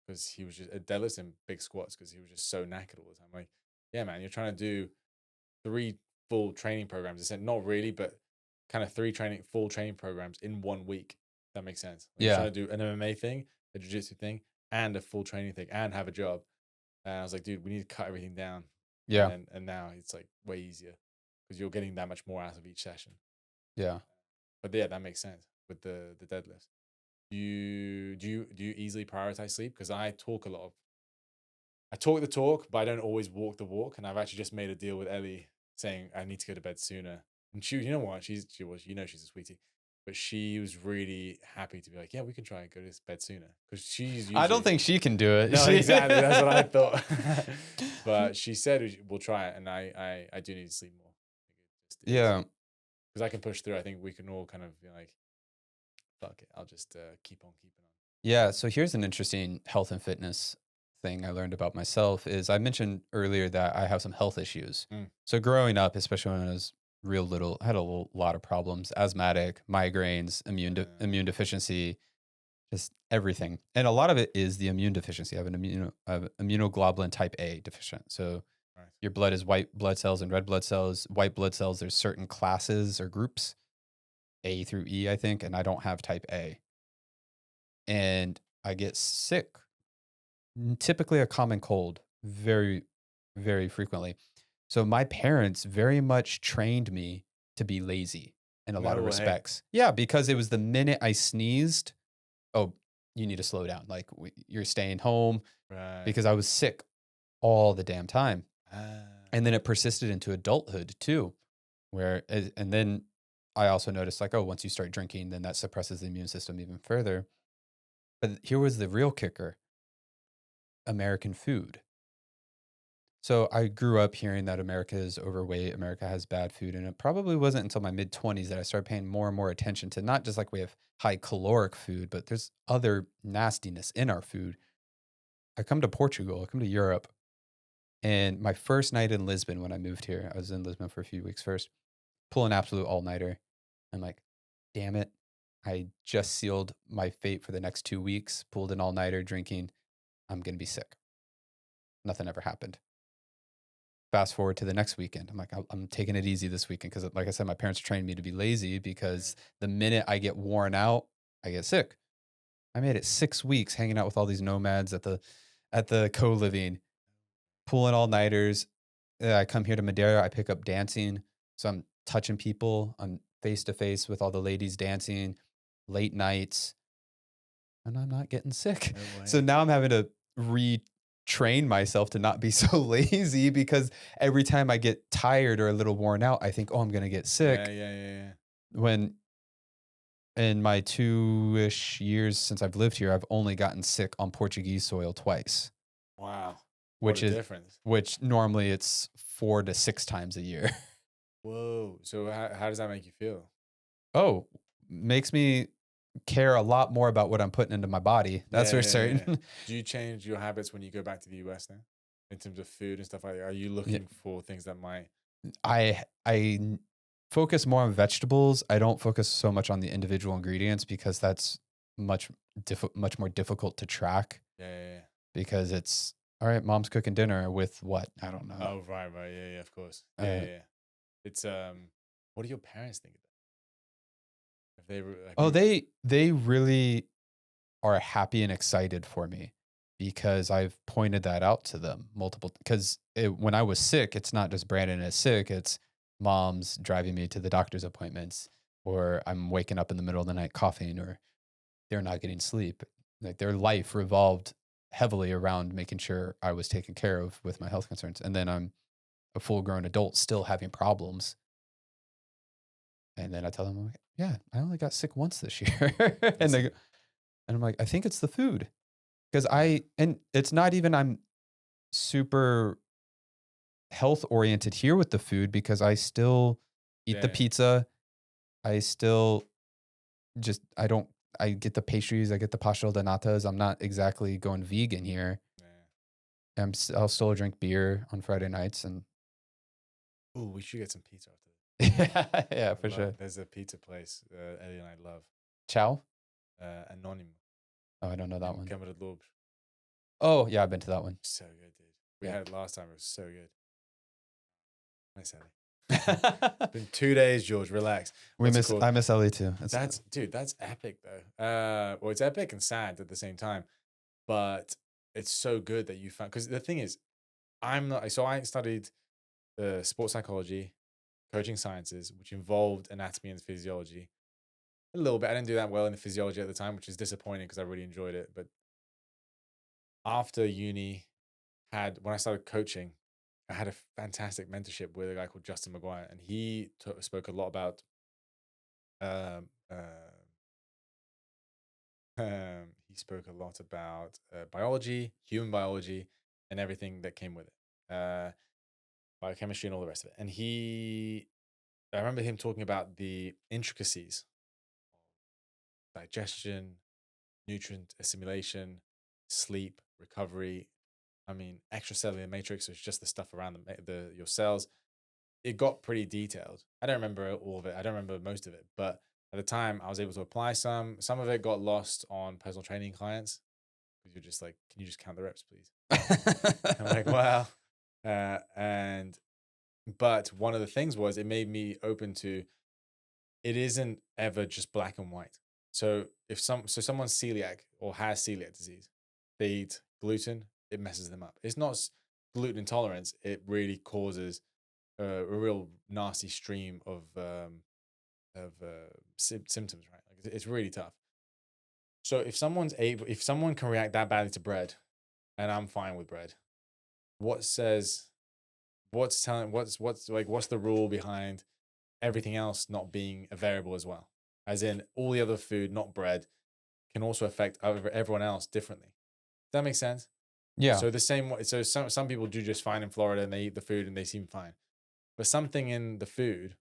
because he was just deadlifts and big squats, because he was just so knackered all the time. Like, yeah, man, you're trying to do 3 full training programs. I said not really, but kind of 3 full training programs in 1 week. That makes sense. Like, you're Yeah. trying to do an MMA thing, a jiu-jitsu thing, and a full training thing, and have a job. And I was like, dude, we need to cut everything down. Yeah. And now it's like way easier because you're getting that much more out of each session. Yeah. But yeah, that makes sense with the deadlifts. Do you easily prioritize sleep? Because I talk the talk, but I don't always walk the walk. And I've actually just made a deal with Ellie saying I need to go to bed sooner. And she, you know what? She's a sweetie, but she was really happy to be like, yeah, we can try and go to bed sooner, because she's usually, I don't think she can do it. no, exactly, that's what I thought. But she said we'll try it, and I do need to sleep more. Yeah. Because I can push through. I think we can all kind of be like, fuck it, I'll just keep on keeping on. Yeah. So here's an interesting health and fitness thing I learned about myself is I mentioned earlier that I have some health issues. So growing up, especially when I was real little, I had a lot of problems: asthmatic, migraines, immune deficiency, just everything. And a lot of it is the immune deficiency. I have an immunoglobulin type A deficient. So Right. Your blood is white blood cells and red blood cells. White blood cells, there's certain classes or groups, A through E, I think, and I don't have type A. And I get sick, typically a common cold, very, very frequently. So my parents very much trained me to be lazy in a lot No of way. respects. Yeah, because it was the minute I sneezed, oh, you need to slow down. Like you're staying home Right. because I was sick all the damn time. Ah. And then it persisted into adulthood too, where, and then I also noticed like, oh, once you start drinking, then that suppresses the immune system even further. But here was the real kicker: American food. So I grew up hearing that America is overweight, America has bad food, and it probably wasn't until my mid 20s that I started paying more and more attention to not just like we have high caloric food, but there's other nastiness in our food. I come to Portugal, I come to Europe, and my first night in Lisbon when I moved here, I was in Lisbon for a few weeks first, pull an absolute all-nighter. I'm like, damn it. I just sealed my fate for the next 2 weeks, pulled an all-nighter drinking. I'm going to be sick. Nothing ever happened. Fast forward to the next weekend. I'm like, I'm taking it easy this weekend because, like I said, my parents trained me to be lazy because the minute I get worn out, I get sick. I made it 6 weeks hanging out with all these nomads at the co-living, pulling all nighters. I come here to Madeira. I pick up dancing, so I'm touching people. I'm face to face with all the ladies dancing, late nights, and I'm not getting sick. No So way. now I'm having to retrain myself to not be so lazy because every time I get tired or a little worn out, I think, oh, I'm going to get Yeah, sick. yeah, yeah, yeah. When in my 2-ish years since I've lived here, I've only gotten sick on Portuguese soil twice, Wow. What which a is, difference. which normally it's 4 to 6 times a year. Whoa. So how does that make you feel? Oh, makes me care a lot more about what I'm putting into my body. That's Yeah, for yeah, yeah. certain. Do you change your habits when you go back to the US now? In terms of food and stuff like that? Are you Yeah, looking for things that might I focus more on vegetables. I don't focus so much on the individual ingredients because that's much much more difficult to track yeah, yeah, yeah. because it's all right, mom's cooking dinner with what? I don't know. Oh, right, right. Yeah, yeah, of course. Yeah, Uh, yeah, yeah. It's what do your parents think of that? If they have oh, you they really are happy and excited for me because I've pointed that out to them multiple because when I was sick, it's not just Brandon is sick, it's mom's driving me to the doctor's appointments or I'm waking up in the middle of the night coughing or they're not getting sleep. Like their life revolved heavily around making sure I was taken care of with my health concerns. And then I'm a full grown adult still having problems. And then I tell them, I'm like, yeah, I only got sick once this year. and that's they go, and I'm like, I think it's the food. Because yeah, and it's not even I'm super health oriented here with the food because I still eat the yeah, pizza. I still I don't, I get the pastries, I get the pastel de natas. I'm not exactly going vegan here. yeah. I'll still drink beer on Friday nights and Oh, we should get some pizza after this. yeah, yeah, I for love sure. there's a pizza place Ellie and I love. Ciao. Anonymous Oh, I don't know that in one. Cameron Loubs. Oh, yeah, I've been to that one. So good, dude. We Yeah. had it last time. It was so good. Nice, Ellie. Been 2 days, George. Relax. What's it called? I miss Ellie too. It's That's dude. That's epic, though. Well, it's epic and sad at the same time. But it's so good that you found. Because the thing is, I'm not. So I studied sports psychology, coaching sciences, which involved anatomy and physiology a little bit. I didn't do that well in the physiology at the time, which is disappointing because I really enjoyed it. But after uni, had when I started coaching, I had a fantastic mentorship with a guy called Justin McGuire, and he spoke a lot about um, uh, he spoke a lot about biology, human biology, and everything that came with it, biochemistry, and all the rest of it. And I remember him talking about the intricacies of digestion, nutrient assimilation, sleep, recovery. I mean, extracellular matrix is just the stuff around your cells. It got pretty detailed. I don't remember all of it. I don't remember most of it, but at the time, I was able to apply some. Some of it got lost on personal training clients because you're just like, "Can you just count the reps, please?" I'm like, "Well." And but one of the things was it made me open to it isn't ever just black and white. So if someone's celiac or has celiac disease, they eat gluten, it messes them up. It's not gluten intolerance; it really causes a real nasty stream of symptoms. Right, like it's really tough. So if someone can react that badly to bread, and I'm fine with bread, what says what's the rule behind everything else not being a variable as well? As in all the other food, not bread, can also affect everyone else differently. Does that make sense? Yeah. So the same way, so some people do just fine in Florida and they eat the food and they seem fine. But something in the food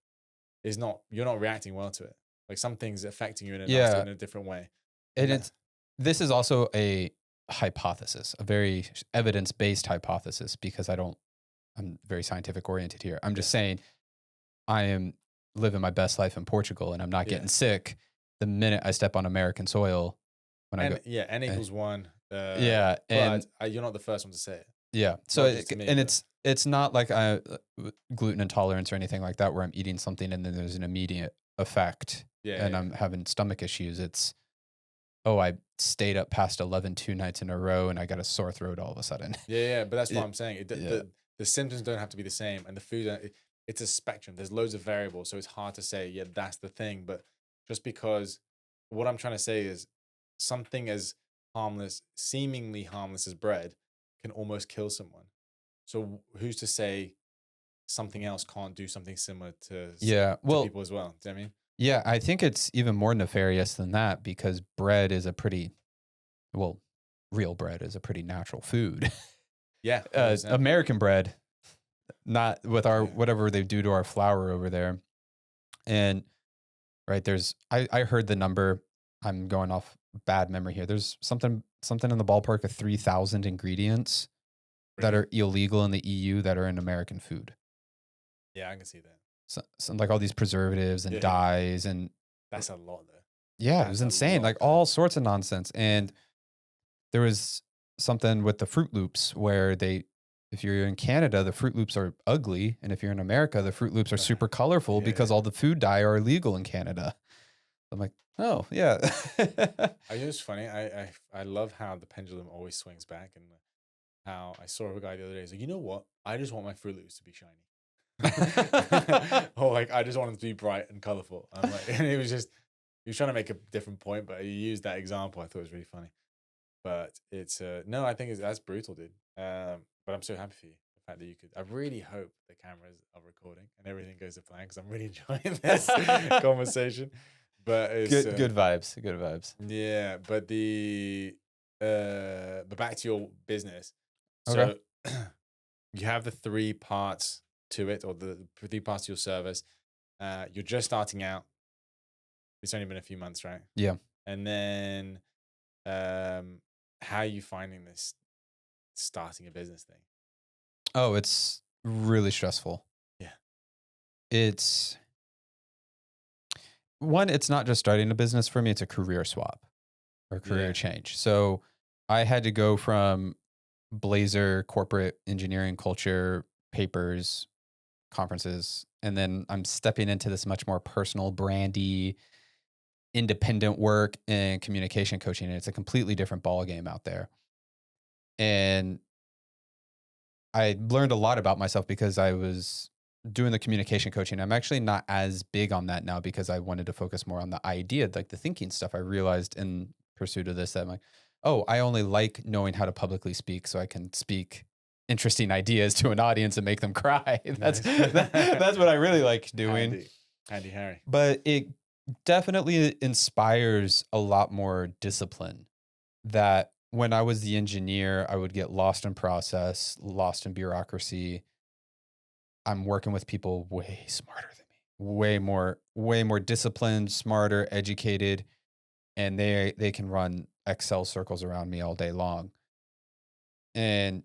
is not, you're not reacting well to it. Like something's affecting you in Yeah. in a different way. And And that, this is also a hypothesis, a very evidence-based hypothesis, because I'm very scientific oriented here. I'm yeah, just saying I am living my best life in Portugal and I'm not yeah. getting sick the minute I step on American soil when I go. And yeah, N eh, equals one. Yeah. But And you're not the first one to say it. yeah. So, Not just to me, and but it's not like gluten intolerance or anything like that, where I'm eating something and then there's an immediate effect yeah, yeah, and yeah. I'm having stomach issues. It's, oh, I stayed up past 11 2 nights in a row and I got a sore throat all of a sudden. Yeah, yeah, but that's what It, I'm saying. yeah. The symptoms don't have to be the same, and the food, it's a spectrum. There's loads of variables, so it's hard to say, yeah, that's the thing. But just because what I'm trying to say is something as harmless, seemingly harmless as bread can almost kill someone. So who's to say something else can't do something similar Yeah. to Well, people as well? Do you know what I mean? yeah, I think it's even more nefarious than that because bread is a pretty, well, real bread is a pretty natural food. Yeah, 100%. American bread, not with our Yeah, whatever they do to our flour over there. And right, I heard the number. I'm going off bad memory here. There's something in the ballpark of 3,000 ingredients that really. are illegal in the EU that are in American food. Yeah, I can see that. So like all these preservatives and Yeah, yeah, yeah. dyes and That's a lot though. yeah, it was That's a insane. lot, Like man. all sorts of nonsense. And there was something with the Fruit Loops where if you're in Canada, the Fruit Loops are ugly, and if you're in America, the Fruit Loops are super colorful Yeah, because yeah. all the food dye are illegal in Canada. I'm like, oh yeah. I know it's funny. I love how the pendulum always swings back, and how I saw a guy the other day. He's like, you know what? I just want my Fruit Loops to be shiny, or like I just want them to be bright and colorful. I'm like, and he was trying to make a different point, but he used that example. I thought it was really funny. But it's no, I think that's brutal, dude. But I'm so happy for you. The fact that you could, I really hope the cameras are recording and everything goes to plan because I'm really enjoying this conversation. But it's Good vibes. Good vibes. yeah, but back to your business. Okay. So you have the three parts to it, or the three parts to your service. You're just starting out. It's only been a few months, right? Yeah. And then, how are you finding this starting a business thing? Oh, it's really stressful. Yeah, It's it's not just starting a business for me, it's a career swap or career yeah, change. So I had to go from blazer corporate engineering culture, papers, conferences, and then I'm stepping into this much more personal, brandy, independent work and communication coaching. And it's a completely different ball game out there. And I learned a lot about myself because I was doing the communication coaching. I'm actually not as big on that now because I wanted to focus more on the idea, like the thinking stuff. I realized in pursuit of this that I'm like, oh, I only like knowing how to publicly speak so I can speak interesting ideas to an audience and make them cry. nice. That's what I really like doing. Handy, handy Harry. But it definitely inspires a lot more discipline that when I was the engineer, I would get lost in process, lost in bureaucracy. I'm working with people way smarter than me, way more disciplined, smarter, educated, and they can run Excel circles around me all day long. And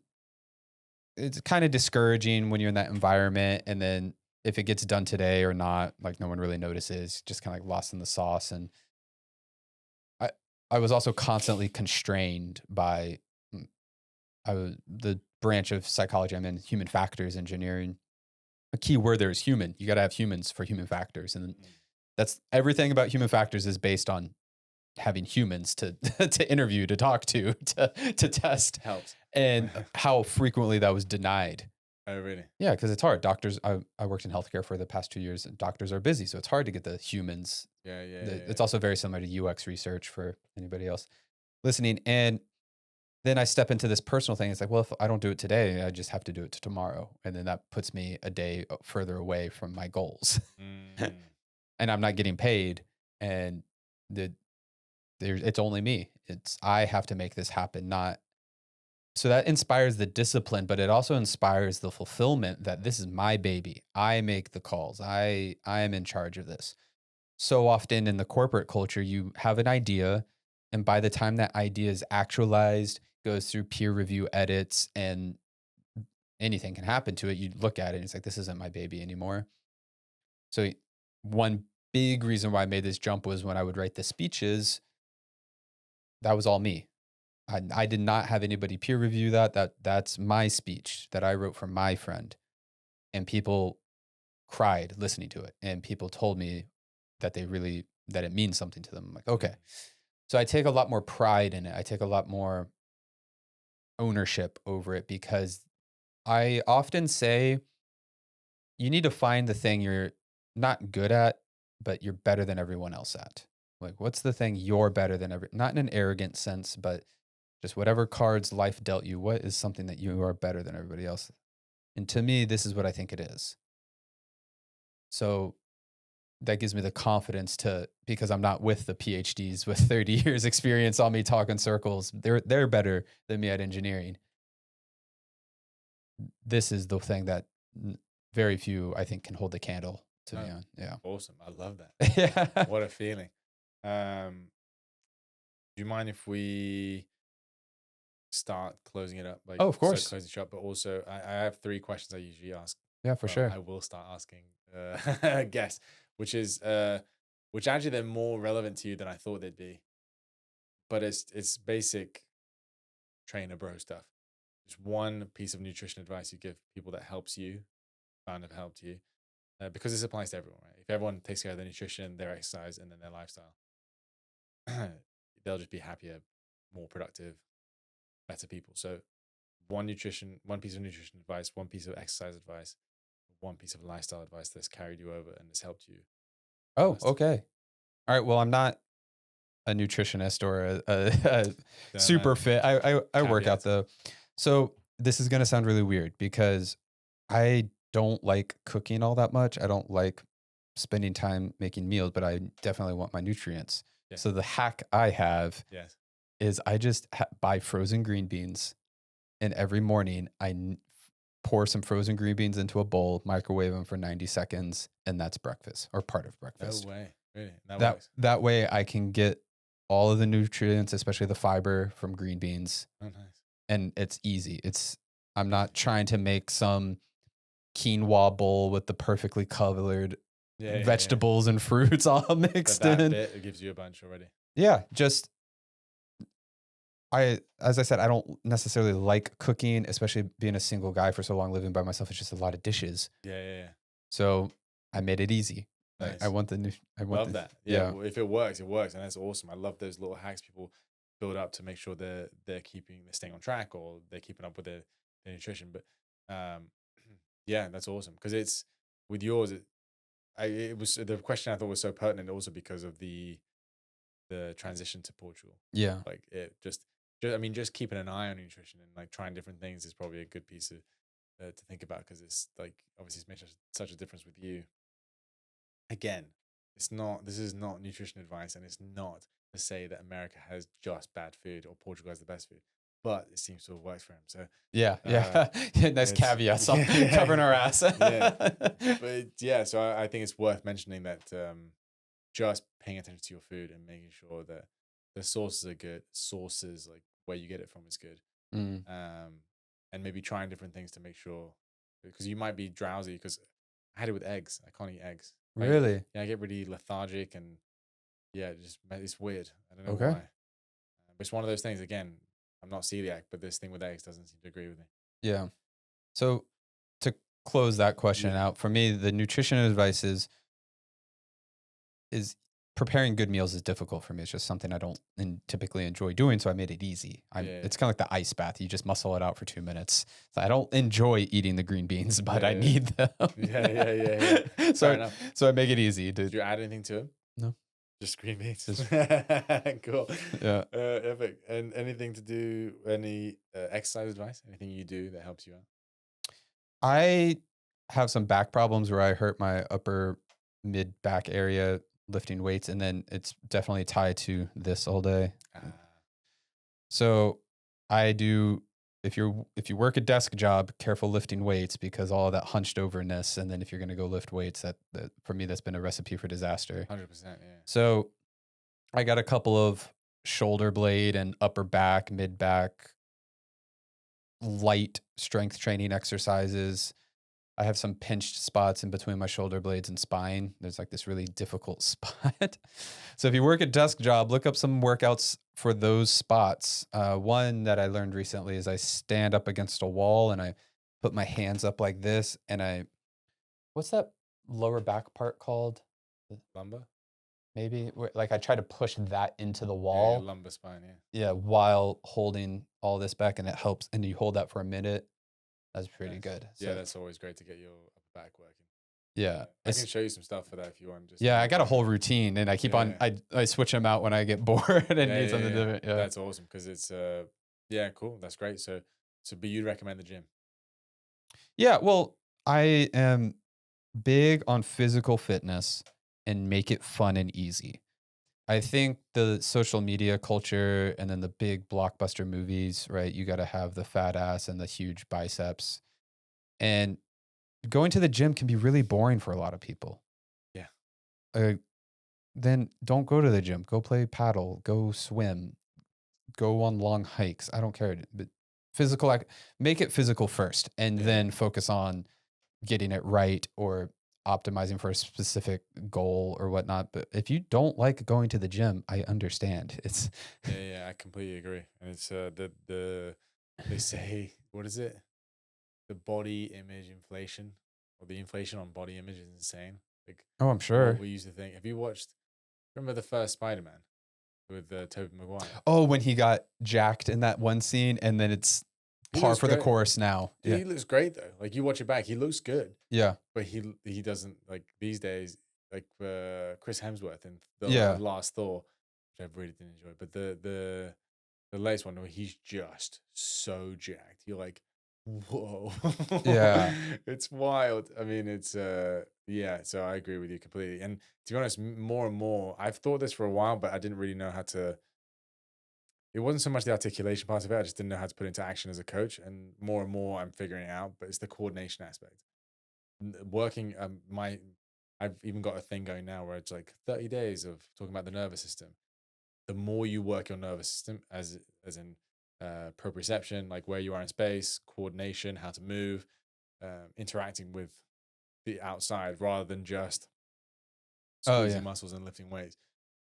it's kind of discouraging when you're in that environment. And then if it gets done today or not, like no one really notices, just kind of like lost in the sauce. And I I was also constantly constrained by I was the branch of psychology. I'm in human factors engineering. A key word there is human. You got to have humans for human factors, and Mm. that's everything about human factors is based on having humans to to interview, to talk to test, Helps. and how frequently that was denied. Oh, really? Yeah, because it's hard. Doctors, I worked in healthcare for the past 2 years, and doctors are busy, so it's hard to get the humans. Yeah, yeah, The, yeah, it's also very similar to UX research for anybody else listening. And then I step into this personal thing. It's like, well, if I don't do it today, I just have to do it to tomorrow, and then that puts me a day further away from my goals, yeah. Mm. and I'm not getting paid. And the it's only me. It's I have to make this happen, not so that inspires the discipline, but it also inspires the fulfillment that this is my baby. I make the calls. I am in charge of this. So often in the corporate culture, you have an idea, and by the time that idea is actualized, goes through peer review edits, and anything can happen to it. You look at it and it's like, this isn't my baby anymore. So one big reason why I made this jump was when I would write the speeches, that was all me. I did not have anybody peer review that. That's my speech that I wrote for my friend, and people cried listening to it, and people told me that they really that it means something to them. I'm like, okay, Mm. so I take a lot more pride in it. I take a lot more ownership over it because I often say you need to find the thing you're not good at, but you're better than everyone else at. Like, what's the thing you're better than not in an arrogant sense, but just whatever cards life dealt you, what is something that you are better than everybody else? And to me, this is what I think it is. So that gives me the confidence to because I'm not with the PhDs with 30 years experience on me talking circles. They're better than me at engineering. This is the thing that very few I think can hold the candle to me No, on. Yeah. awesome. I love that. Yeah. What a feeling. Do you mind if we start closing it up? Like, Oh, of so course. closing shop, but also I have three questions I usually ask. Yeah, for Well, sure. I will start asking guests, which is which actually they're more relevant to you than I thought they'd be. But it's basic trainer bro stuff. Just one piece of nutrition advice you give people that helps you, found have helped you, because this applies to everyone, right? If everyone takes care of their nutrition, their exercise, and then their lifestyle, they'll just be happier, more productive, better people. So one piece of nutrition advice, one piece of exercise advice, one piece of lifestyle advice that's carried you over and has helped you the Oh, most. okay. All right. Well, I'm not a nutritionist or a Don't super know. fit. I work out Caveat. though. So this is going to sound really weird because I don't like cooking all that much. I don't like spending time making meals, but I definitely want my nutrients. Yeah. So the hack I have Yes. is I just buy frozen green beans, and every morning pour some frozen green beans into a bowl, microwave them for 90 seconds, and that's breakfast or part of No breakfast. way. Really? That That works. that way I can get all of the nutrients, especially the fiber from green beans, Oh, nice. and it's easy. I'm not trying to make some quinoa bowl with the perfectly colored Yeah, yeah, yeah. vegetables and fruits all But mixed that in. bit it gives you a bunch already. Yeah, just as I said, I don't necessarily like cooking, especially being a single guy for so long, living by myself. It's just a lot of dishes. Yeah, yeah, yeah. So I made it easy. I Nice. want the new. I want Love the that. Yeah. yeah. Well, if it works, it works, and that's awesome. I love those little hacks people build up to make sure they're staying on track or they're keeping up with their nutrition. But yeah, that's awesome because it's with yours. It was the question I thought was so pertinent also because of the transition to Portugal. Yeah. Like it just I mean, just keeping an eye on nutrition and like trying different things is probably a good piece of to think about because it's like obviously it's made such a difference with you. Again, this is not nutrition advice, and it's not to say that America has just bad food or Portugal has the best food, but it seems to have worked for him. So Yeah. uh, Yeah. Nice it's caveats on yeah, yeah, covering our ass. yeah. But yeah, so I think it's worth mentioning that just paying attention to your food and making sure that the sources are good, sources like where you get it from is good, Mm, and maybe trying different things to make sure because you might be drowsy because I had it with eggs. I can't eat eggs. really? Yeah, I get really lethargic and yeah, it's weird. I don't know Okay. why. But it's one of those things. Again, I'm not celiac, but this thing with eggs doesn't seem to agree with me. Yeah. So to close that question Yeah. out, for me, the nutrition advice is preparing good meals is difficult for me. It's just something I don't typically enjoy doing, so I made it easy. Yeah. It's kind of like the ice bath. You just muscle it out for 2 minutes. So I don't enjoy eating the green beans, but I Yeah. need them. Yeah. Fair so enough. so I make it easy to Did you add anything to it? no, Just green beans. just Cool. yeah. Epic. And anything to do, any exercise advice? Anything you do that helps you out? I have some back problems where I hurt my upper mid back area lifting weights, and then it's definitely tied to this all day. Ah, So I do if you work a desk job, careful lifting weights because all of that hunched overness, and then if you're going to go lift weights, that for me that's been a recipe for disaster. 100%. Yeah. So I got a couple of shoulder blade and upper back, mid back light strength training exercises. I have some pinched spots in between my shoulder blades and spine. There's like this really difficult spot. So if you work a desk job, look up some workouts for those spots. One that I learned recently is I stand up against a wall and I put my hands up like this, and what's that lower back part called? Lumbar? Maybe like I try to push that into the Yeah, your wall. lumbar spine. Yeah. Yeah, while holding all this back, and it helps. And you hold that for a minute. That's pretty Nice. good. Yeah, So that's always great to get your upper back working. yeah, I can show you some stuff for that if you want. Just yeah, I maybe got a check whole out. routine, and I keep on Yeah. I switch them out when I get bored and need something different. Yeah. That's awesome because it's yeah, cool. That's great. So but you'd recommend the gym. Yeah, well, I am big on physical fitness and make it fun and easy. I think the social media culture and then the big blockbuster movies, right? You got to have the fat ass and the huge biceps. And going to the gym can be really boring for a lot of people. Yeah. Uh, then don't go to the gym. Go play paddle, go swim, go on long hikes. I don't care. But physical, make it physical first and Yeah. then focus on getting it right or optimizing for a specific goal or whatnot. But if you don't like going to the gym, I understand. It's Yeah, I completely agree. And it's the they say what is it? The body image inflation or the inflation on body image is insane. Like oh, I'm what sure. we used to think. Have you watched? Remember the first Spider-Man with Tobey Maguire? Oh, when he got jacked in that one scene, and then it's He par looks for the great. course now. Dude, Yeah, he looks great though. Like you watch it back, he looks good. yeah, But he doesn't like these days. Like Chris Hemsworth in the yeah, last Thor, which I really didn't enjoy. But the latest one where he's just so jacked. You're like, whoa, yeah. it's wild. I mean, it's yeah. So I agree with you completely. And to be honest, more and more, I've thought this for a while, but I didn't really know how to. It wasn't so much the articulation part of it. I just didn't know how to put it into action as a coach. And more, I'm figuring it out. But it's the coordination aspect working my I've even got a thing going now where it's like 30 days of talking about the nervous system. The more you work your nervous system as in proprioception, like where you are in space, coordination, how to move, interacting with the outside rather than just Oh, squeezing yeah. muscles and lifting weights.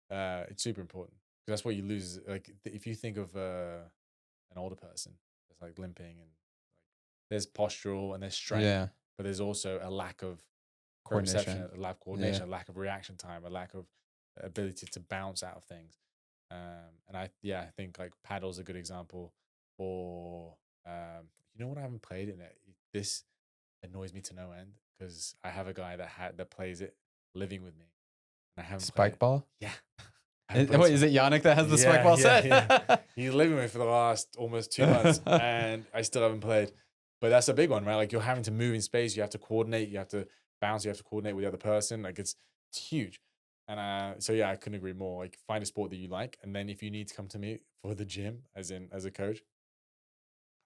It's super important because that's what you lose. Like if you think of an older person that's like limping and like there's postural and there's strength, Yeah. but there's also a lack of Coordination. perception, a lack of Yeah. coordination, a lack of reaction time, a lack of ability to bounce out of things. And I think like paddle's a good example. Or you know what I haven't played in it. This annoys me to no end because I have a guy that plays it living with me, and I haven't played Spike it. ball. Yeah, I haven't played Wait, is it Yannick that has the spike ball yeah. set? He's living with me for the last almost 2 months, and I still haven't played. But that's a big one, right? Like you're having to move in space, you have to coordinate, you have to bounce, you have to coordinate with the other person. Like it's huge. And so yeah, I couldn't agree more. Like find a sport that you like, and then if you need to come to me for the gym, as a coach,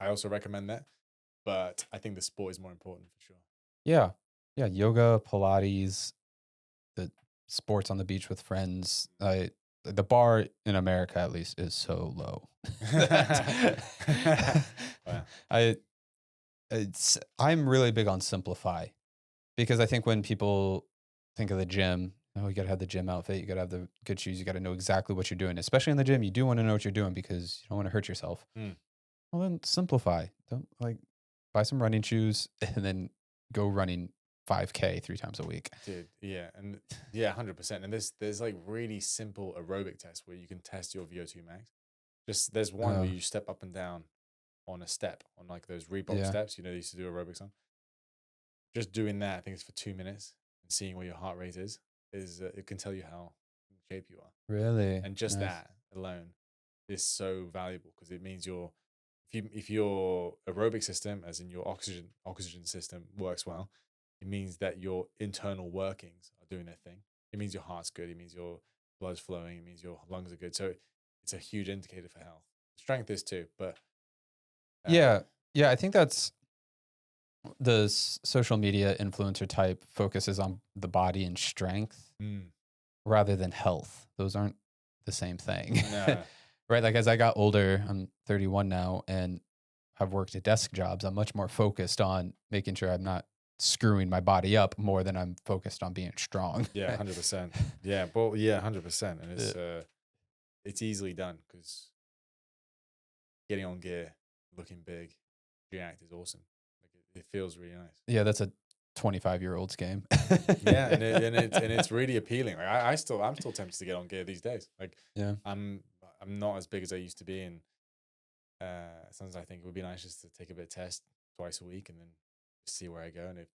I also recommend that. But I think the sport is more important for sure. Yeah. Yeah. Yoga, Pilates, the sports on the beach with friends. The bar in America, at least, is so low. Wow. I I'm really big on simplify because I think when people think of the gym, oh, you got to have the gym outfit, you got to have the good shoes, you got to know exactly what you're doing. Especially in the gym, you do want to know what you're doing because you don't want to hurt yourself. Mm. Well, then simplify. Don't like. buy some running shoes, and then go running 5K 3 times a week. Dude, yeah, and yeah, 100%. And there's like really simple aerobic tests where you can test your VO2 max. Just there's one where Oh, you step up and down on a step on like those Reebok yeah. steps, they used to do aerobics on. Just doing that, I think it's for 2 minutes, and seeing what your heart rate is it can tell you how in shape you are. Really? And just Nice. that alone is so valuable because it means if your aerobic system, as in your oxygen system, works well, it means that your internal workings are doing their thing. It means your heart's good. It means your blood's flowing. It means your lungs are good. So it's a huge indicator for health. Strength is too, but uh, Yeah. Yeah, I think that's the social media influencer type focuses on the body and strength mm, rather than health. Those aren't the same thing. no, Right? Like as I got older, I'm 31 now and have worked at desk jobs. I'm much more focused on making sure I'm not screwing my body up more than I'm focused on being strong. yeah, 100%. Yeah, but yeah, 100%, and Uh, it's easily done because getting on gear, looking big, react is awesome. Like it feels really nice. yeah, that's a 25-year-old's game. Yeah, and it's really appealing. Like I'm still tempted to get on gear these days. Like Yeah. I'm not as big as I used to be, and sometimes I think it would be nice just to take a bit of test twice a week and then see where I go, and if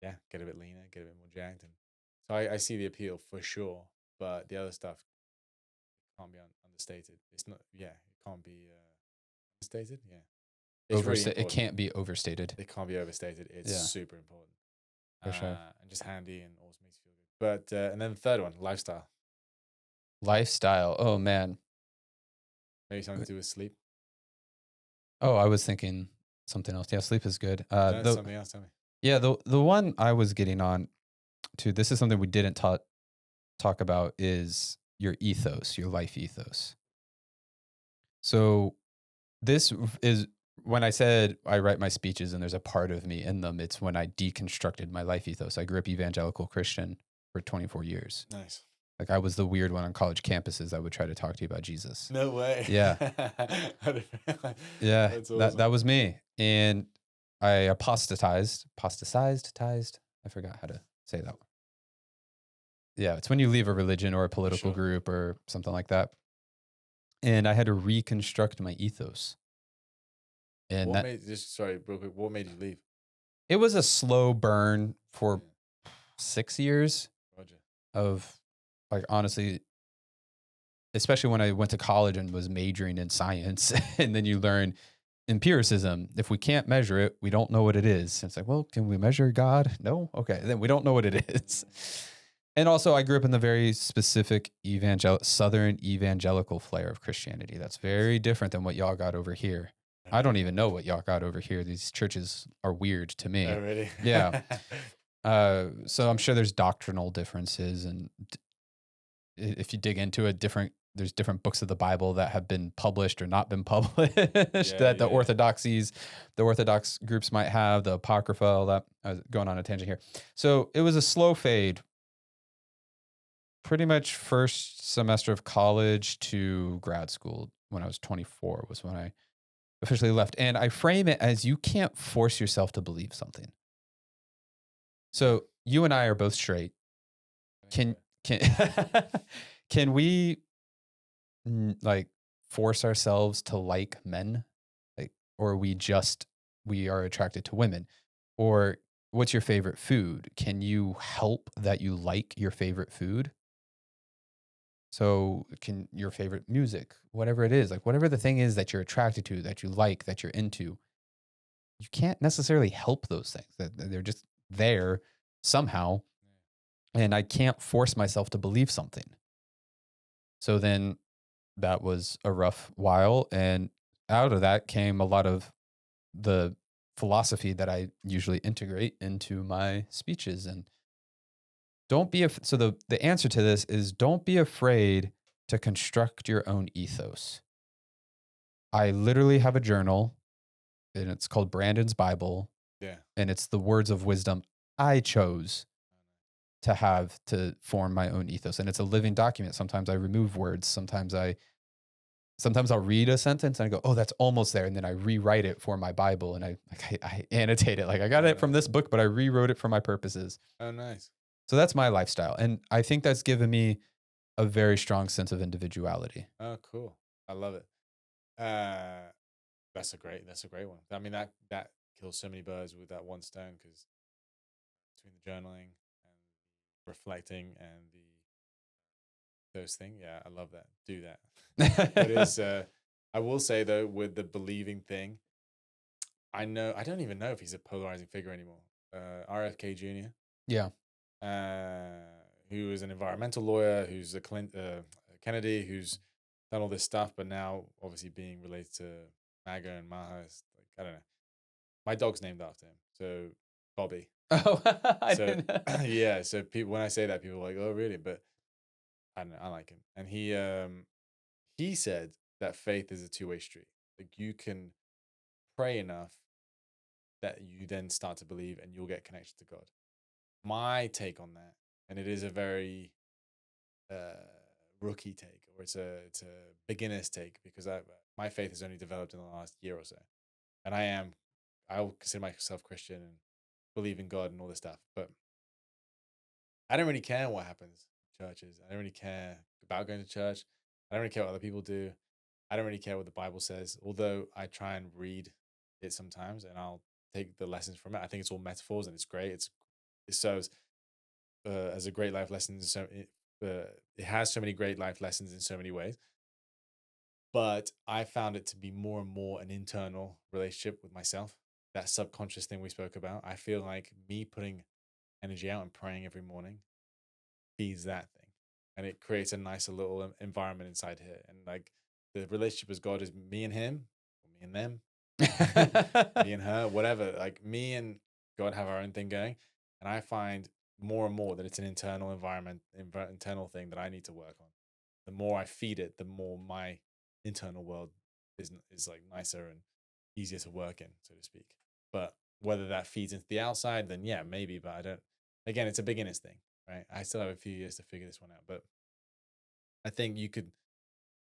get a bit leaner, get a bit more jacked, and so I see the appeal for sure. But the other stuff can't be understated. It's not. Yeah, it can't be understated. Yeah, it's really It important. can't be overstated. It can't be overstated. It's Yeah, super important. for sure. And just handy and also makes you feel good. But and then the third one, lifestyle. Lifestyle. Oh man. Maybe something to do with sleep. Oh, I was thinking something else. Yeah, sleep is good. No, it's something else. Tell me. Yeah, the one I was getting on to, this is something we didn't talk about, is your ethos, your life ethos. So is when I said I write my speeches and there's a part of me in them, it's when I deconstructed my life ethos. I grew up evangelical Christian for 24 years. Nice. Like I was the weird one on college campuses that would try to talk to you about Jesus. No way. Yeah. Yeah, That's that awesome. was me. And I apostatized. I forgot how to say that one. Yeah, it's when you leave a religion or a For political sure. group or something like that. And I had to reconstruct my ethos. And What that made just sorry, real quick? What made you leave? it was a slow burn for Yeah, 6 years Roger. of, like, honestly, especially when I went to college and was majoring in science, and then you learn empiricism. If we can't measure it, we don't know what it is. It's like, well, can we measure God? No? Okay, then we don't know what it is. And also, I grew up in the very specific Southern evangelical flair of Christianity. That's very different than what y'all got over here. I don't even know what y'all got over here. These churches are weird to me. Oh, really? Yeah. So I'm sure there's doctrinal differences, and if you dig into it, there's different books of the Bible that have been published or not been published that the Yeah. the Orthodox groups might have, the Apocrypha, all that. I was going on a tangent here. So it was a slow fade, pretty much first semester of college to grad school. When I was 24 was when I officially left. And I frame it as, you can't force yourself to believe something. So you and I are both straight. Can can can we like force ourselves to like men, like, or we are attracted to women? Or what's your favorite food? Can you help that you like your favorite food? So can your favorite music, whatever it is, like whatever the thing is that you're attracted to, that you like, that you're into, you can't necessarily help those things. That they're just there somehow, and I can't force myself to believe something. So then that was a rough while, and out of that came a lot of the philosophy that I usually integrate into my speeches. And don't be so the answer to this is, don't be afraid to construct your own ethos. I literally have a journal, and it's called Brandon's Bible, Yeah. and it's the words of wisdom I chose to have to form my own ethos. And it's a living document. Sometimes I remove words, sometimes I sometimes I'll read a sentence and I go, "Oh, that's almost there," and then I rewrite it for my Bible and I annotate it. Like I got Oh, it from nice. this book, but I rewrote it for my purposes. Oh, nice. So that's my lifestyle, and I think that's given me a very strong sense of individuality. Oh, cool. I love it. Uh, that's a great one. I mean, that kills so many birds with that one stone because between the journaling and reflecting and the those things, yeah, I love that. Do that. It is. I will say though, with the believing thing, I don't even know if he's a polarizing figure anymore. RFK Jr. Yeah. Who is an environmental lawyer, who's a Kennedy, who's done all this stuff, but now obviously being related to MAGA and Maha. Like I don't know. My dog's named after him, so Bobby. Oh, I So didn't. yeah, so people when I say that, people are like, "Oh, really?" But I don't know. I like him, and he said that faith is a two-way street. Like you can pray enough that you then start to believe, and you'll get connected to God. My take on that, and it is a very uh, rookie take, or it's a beginner's take because my faith has only developed in the last year or so, and I will consider myself Christian and believe in God and all this stuff, but I don't really care what happens in churches. I don't really care about going to church. I don't really care what other people do. I don't really care what the Bible says, although I try and read it sometimes and I'll take the lessons from it. I think it's all metaphors and it's great. It serves as a great life lesson. It has so many great life lessons in so many ways. But I found it to be more and more an internal relationship with myself. That subconscious thing we spoke about. I feel like me putting energy out and praying every morning feeds that thing, and it creates a nicer little environment inside here. And like the relationship with God is me and him, or me and them, me and her, whatever. Like me and God have our own thing going, and I find more and more that it's an internal internal thing that I need to work on. The more I feed it, the more my internal world is like nicer and easier to work in, so to speak. But whether that feeds into the outside, then yeah, maybe. But I don't. Again, it's a beginner's thing, right? I still have a few years to figure this one out, but I think you could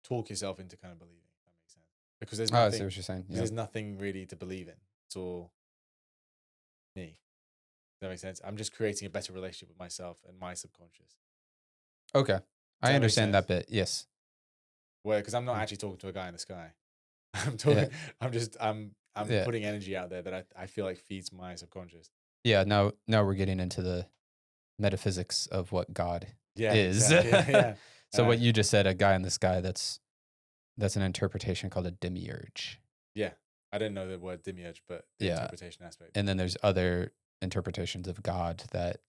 talk yourself into kind of believing, if that makes sense. Because Oh, I see what you're saying. Yeah. there's nothing really to believe in. It's all me. Does that make sense? I'm just creating a better relationship with myself and my subconscious. Okay. Does I that make understand sense? that bit. Yes. Where because I'm not Yeah. actually talking to a guy in the sky. I'm Yeah. talking. I'm Yeah. putting energy out there that I feel like feeds my subconscious. Yeah. Now we're getting into the metaphysics of what God Yeah, is. exactly. Yeah, So yeah. what you just said, a guy in the sky, that's an interpretation called a demiurge. Yeah. I didn't know the word demiurge, but the Yeah. interpretation aspect. And then there's other interpretations of God that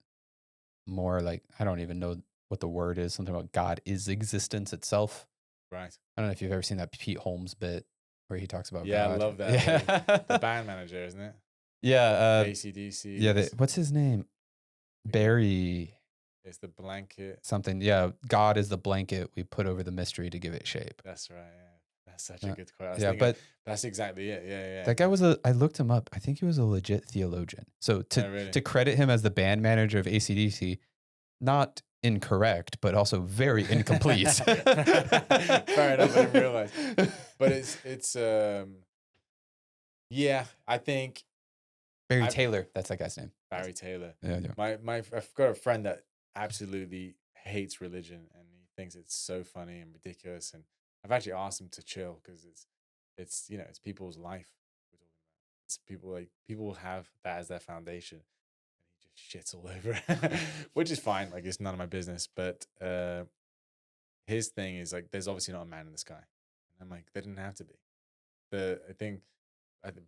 more like I don't even know what the word is, something about God is existence itself. Right. I don't know if you've ever seen that Pete Holmes bit where he talks about Yeah, I God. love that. The Yeah. band manager, isn't it? Yeah, AC/DC yeah, is what's his name? forget it. Barry It's the blanket. something. Yeah, God is the blanket we put over the mystery to give it shape. That's right. Yeah. That's such a good quote. I was Yeah, thinking but that's exactly it. Yeah, yeah. that guy was I looked him up. I think he was a legit theologian. So Oh, really? to credit him as the band manager of AC/DC, not incorrect, but also very incomplete. Fair enough. I didn't realize. But it's yeah, I think Barry I've Taylor, that's that guy's name. Barry Taylor. Yeah, yeah. I've got a friend that absolutely hates religion and he thinks it's so funny and ridiculous. And I've actually asked him to chill because it's it's people's life we're talking about. It's people will have that as their foundation and he just shits all over it, which is fine. Like it's none of my business. But his thing is like there's obviously not a man in the sky. And I'm like, there didn't have to be. I think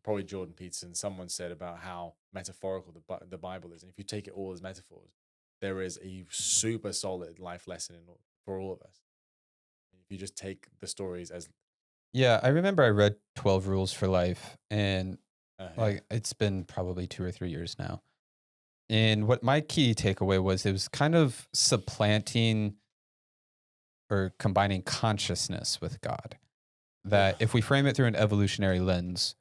probably Jordan Peterson, someone said about how metaphorical the Bible is. And if you take it all as metaphors, there is a super solid life lesson for all of us. If you just take the stories as, Yeah, I remember I read 12 Rules for Life, and yeah, like it's been probably 2 or 3 years now. And what my key takeaway was, it was kind of supplanting or combining consciousness with God. yeah, That if we frame it through an evolutionary lens,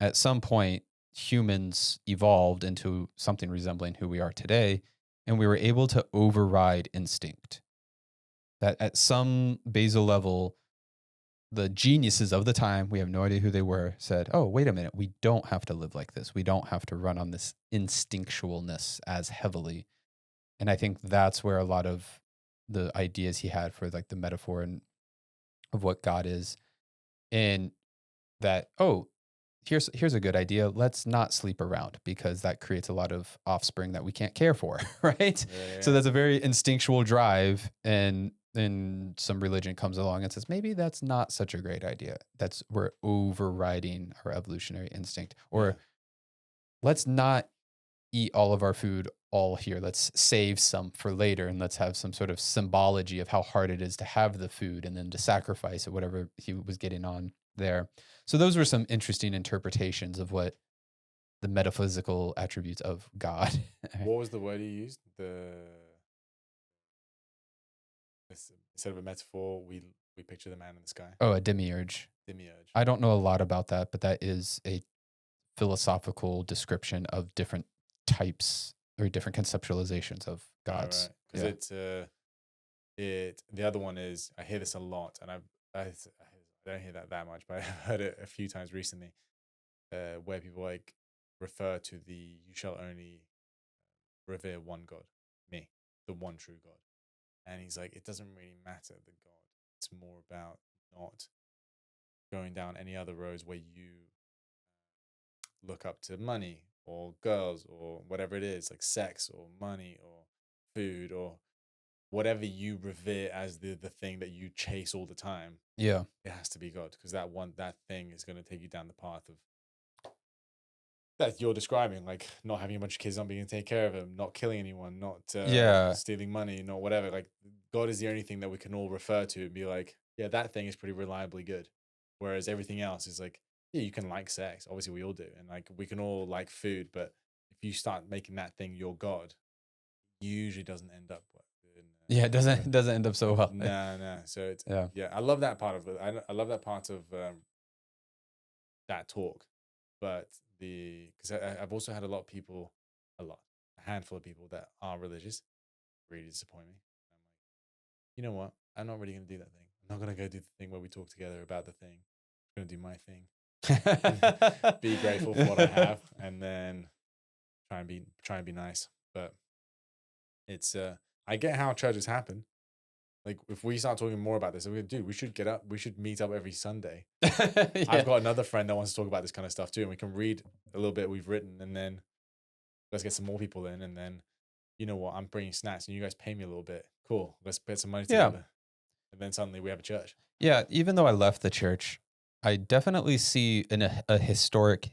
at some point humans evolved into something resembling who we are today, and we were able to override instinct. That at some basal level, the geniuses of the time, we have no idea who they were, said, "Oh, wait a minute, we don't have to live like this. We don't have to run on this instinctualness as heavily." And I think that's where a lot of the ideas he had for like the metaphor and of what God is, and that, oh, here's a good idea. Let's not sleep around because that creates a lot of offspring that we can't care for, right? So Yeah. that's a very instinctual drive, and then some religion comes along and says maybe that's not such a great idea. That's we're overriding our evolutionary instinct, Yeah. or let's not eat all of our food all here. Let's save some for later, and let's have some sort of symbology of how hard it is to have the food and then to sacrifice it, whatever he was getting on there. So those were some interesting interpretations of what the metaphysical attributes of God. What was the word you used? Instead of a metaphor, we picture the man in the sky. Oh, a demiurge. Demiurge. I don't know a lot about that, but that is a philosophical description of different types or different conceptualizations of Right, gods. right. Because Yeah. the other one is, I hear this a lot, and I don't hear that much, but I've heard it a few times recently, where people like refer to you shall only revere one God, me, the one true God. And he's like, it doesn't really matter the God. It's more about not going down any other roads where you look up to money or girls or whatever it is, like sex or money or food or whatever you revere as the thing that you chase all the time. Yeah. It has to be God, because that thing is going to take you down the path of that you're describing, like not having a bunch of kids, not being able to take care of them, not killing anyone, not Yeah. stealing money, not whatever. Like God is the only thing that we can all refer to and be like, yeah, that thing is pretty reliably good. Whereas everything else is like, yeah, you can like sex. Obviously, we all do, and like we can all like food. But if you start making that thing your God, it usually doesn't end up well. Yeah, it doesn't end up so well. No, no. So it's Yeah. yeah, I love that part of it. I love that part of that talk, but because I've also had a handful of people that are religious really disappoint me. I'm like, you know what? I'm not really going to do that thing. I'm not going to go do the thing where we talk together about the thing. I'm going to do my thing. Be grateful for what I have, and then try and be nice. But it's I get how churches happen. Like if we start talking more about this, we should get up. We should meet up every Sunday. Yeah. I've got another friend that wants to talk about this kind of stuff too, and we can read a little bit we've written, and then let's get some more people in, and then you know what, I'm bringing snacks, and you guys pay me a little bit. Cool, let's put some money Yeah. together, and then suddenly we have a church. Yeah, even though I left the church, I definitely see a historic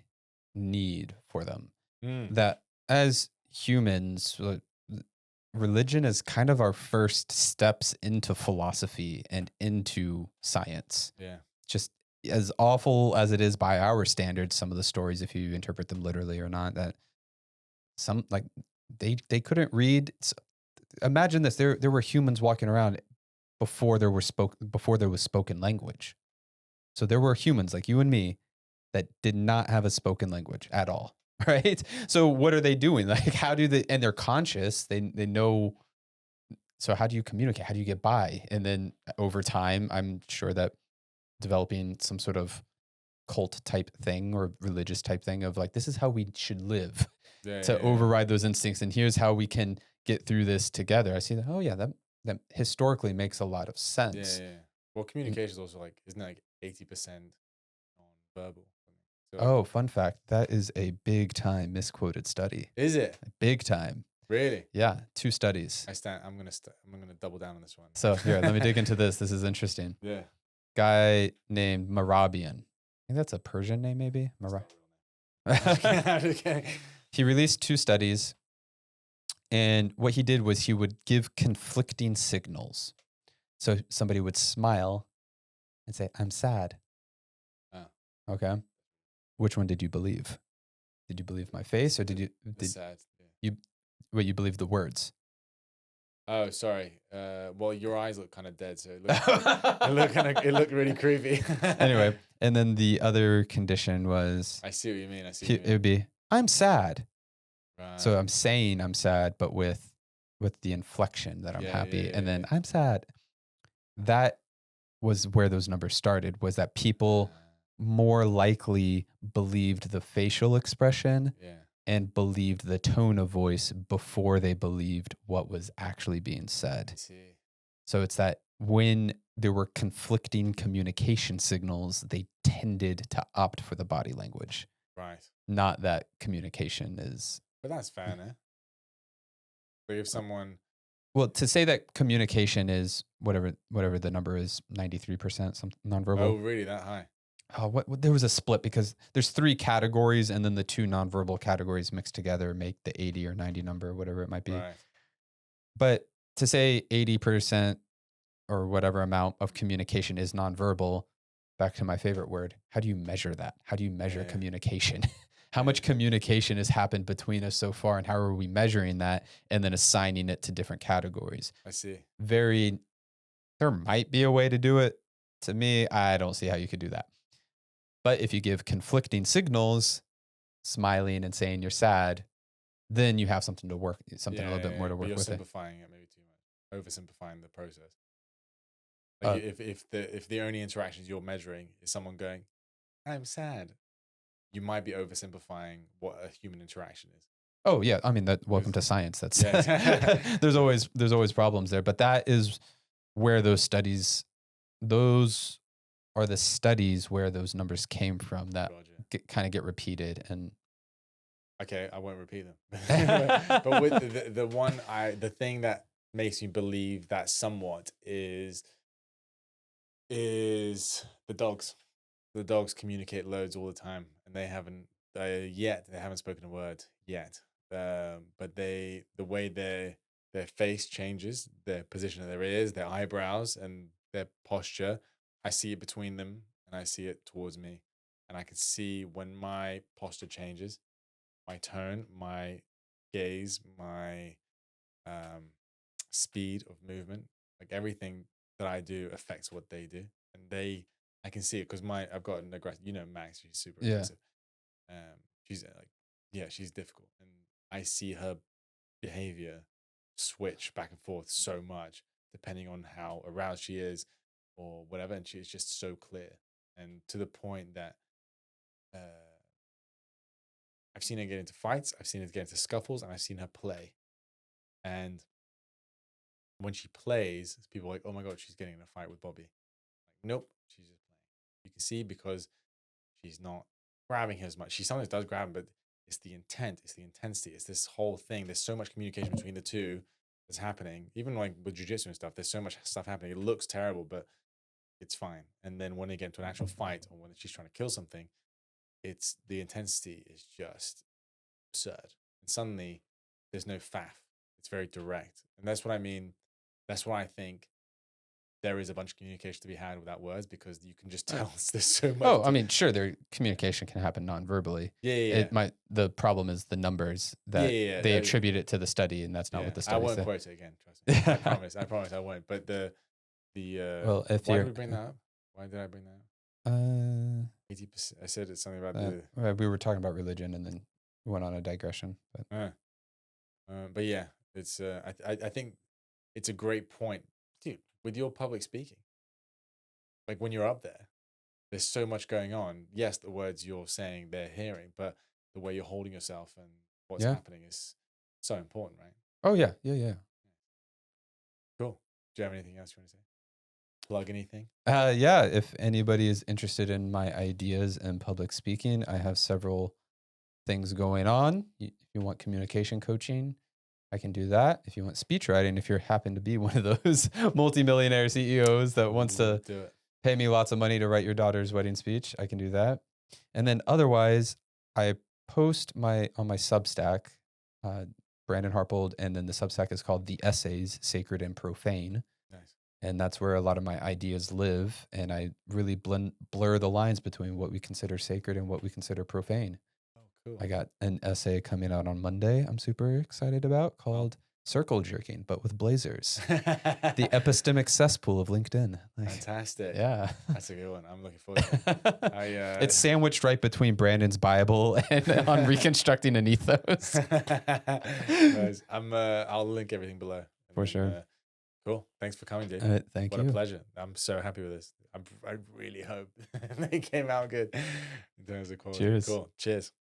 need for them. That as humans, religion is kind of our first steps into philosophy and into science. Yeah, Just as awful as it is by our standards, some of the stories, if you interpret them literally or not, that some like they couldn't read. Imagine this: there were humans walking around before there was spoken language. So there were humans like you and me that did not have a spoken language at all, right? So what are they doing? Like how do they, and they're conscious, they know, so how do you communicate? How do you get by? And then over time, I'm sure that developing some sort of cult type thing or religious type thing of like this is how we should live yeah, to yeah, override those instincts, and here's how we can get through this together. I see that, oh yeah, that historically makes a lot of yeah, sense. yeah. Well, communication is also like, isn't it like 80% non-verbal? So like, Oh, fun fact. That is a big time misquoted study. is it Big time. really? Yeah, 2 studies. I'm gonna double down on this one. So here, let me dig into this. This is interesting. Yeah. Guy named Marabian. I think that's a Persian name, maybe? I'm just kidding. He released 2 studies. And what he did was he would give conflicting signals. So somebody would smile and say, I'm sad. Oh. Okay. Which one did you believe? Did you believe my face or The did sad. Yeah. you believe the words? Oh, sorry. Well, your eyes look kind of dead, so it looked really creepy. Anyway, and then the other condition was I see what you mean. I see it what you mean. would be I'm sad. Right. So I'm saying I'm sad, but with the inflection that I'm Yeah, happy, yeah, and then yeah. I'm sad. That was where those numbers started, was that people more likely believed the facial expression Yeah. and believed the tone of voice before they believed what was actually being said. I see. So it's that when there were conflicting communication signals, they tended to opt for the body language, Right. not that communication is. But that's fair, no? But if someone, Well, to say that communication is whatever the number is, 93% some oh, nonverbal. really that high? Oh, what there was a split because there's 3 categories and then the 2 nonverbal categories mixed together make the 80 or 90 number, whatever it might be. Right. But to say 80% or whatever amount of communication is nonverbal, back to my favorite word, how do you measure that? How do you measure Yeah. communication? How much communication has happened between us so far, and how are we measuring that and then assigning it to different categories? I see. There might be a way to do it. To me, I don't see how you could do that. But if you give conflicting signals, smiling and saying you're sad, then you have something to work, something a little bit more to But work you're with it. simplifying it maybe too much, oversimplifying the process. Uh, Like if the only interactions you're measuring is someone going, "I'm sad," you might be oversimplifying what a human interaction is. Oh yeah, I mean that. Welcome to Because- science. That's Yeah. there's always problems there, but that is where those are the studies where those numbers came from that Roger. kind of get repeated. And Okay, I won't repeat them. But with the thing that makes me believe that somewhat is the dogs. The dogs communicate loads all the time, and they haven't spoken a word yet. But the way their face changes, their position of their ears, their eyebrows, and their posture, I see it between them, and I see it towards me, and I can see when my posture changes, my tone, my gaze, my um, speed of movement, like everything that I do affects what they do, and I can see it because I've got an aggressive, Max, she's super yeah, aggressive. She's like, yeah, she's difficult, and I see her behavior switch back and forth so much depending on how aroused she is or whatever, and she's just so clear, and to the point that uh, I've seen her get into fights, I've seen her get into scuffles, and I've seen her play. And when she plays, people are like, "Oh my god, she's getting in a fight with Bobby." Like, nope, she's just playing. You can see because she's not grabbing him as much. She sometimes does grab him, but it's the intent, it's the intensity, it's this whole thing. There's so much communication between the two that's happening. Even like with jujitsu and stuff, there's so much stuff happening. It looks terrible, but it's fine. And then when they get into an actual fight or when she's trying to kill something, it's the intensity is just absurd. And suddenly there's no faff. It's very direct. And that's what I mean. That's why I think there is a bunch of communication to be had without words because you can just tell there's so much. Oh, I mean, sure, their communication can happen non-verbally. Yeah. The problem is the numbers that they attribute it to the study, and that's not what the study I won't said. quote it again, trust me. I promise I won't. But Well, if why you're, did we bring that up? Why did I bring that up? 80%. I said it's something about we were talking about religion, and then we went on a digression. But yeah, it's I think it's a great point, dude. With your public speaking, like when you're up there's so much going on. Yes, the words you're saying they're hearing, but the way you're holding yourself and what's happening is so important, right? Oh yeah. Cool. Do you have anything else you want to say? Plug anything? Yeah. If anybody is interested in my ideas in public speaking, I have several things going on. If you want communication coaching, I can do that. If you want speech writing, if you happen to be one of those multimillionaire CEOs that wants to do it. Pay me lots of money to write your daughter's wedding speech, I can do that. And then otherwise, I post on my Substack, Brandon Harpold, and then the Substack is called The Essays, Sacred and Profane. Nice. And that's where a lot of my ideas live. And I really blur the lines between what we consider sacred and what we consider profane. Oh, cool. I got an essay coming out on Monday I'm super excited about called Circle Jerking, but with blazers. The epistemic cesspool of LinkedIn. Fantastic. Yeah. That's a good one. I'm looking forward to it. It's sandwiched right between Brandon's Bible and on reconstructing an ethos. Nice. I'll link everything below. For sure. Cool. Thanks for coming, dude. All right, thank What a you. pleasure. I'm so happy with this. I really hope they came out good in terms of quality. Cheers. Cool. Cheers.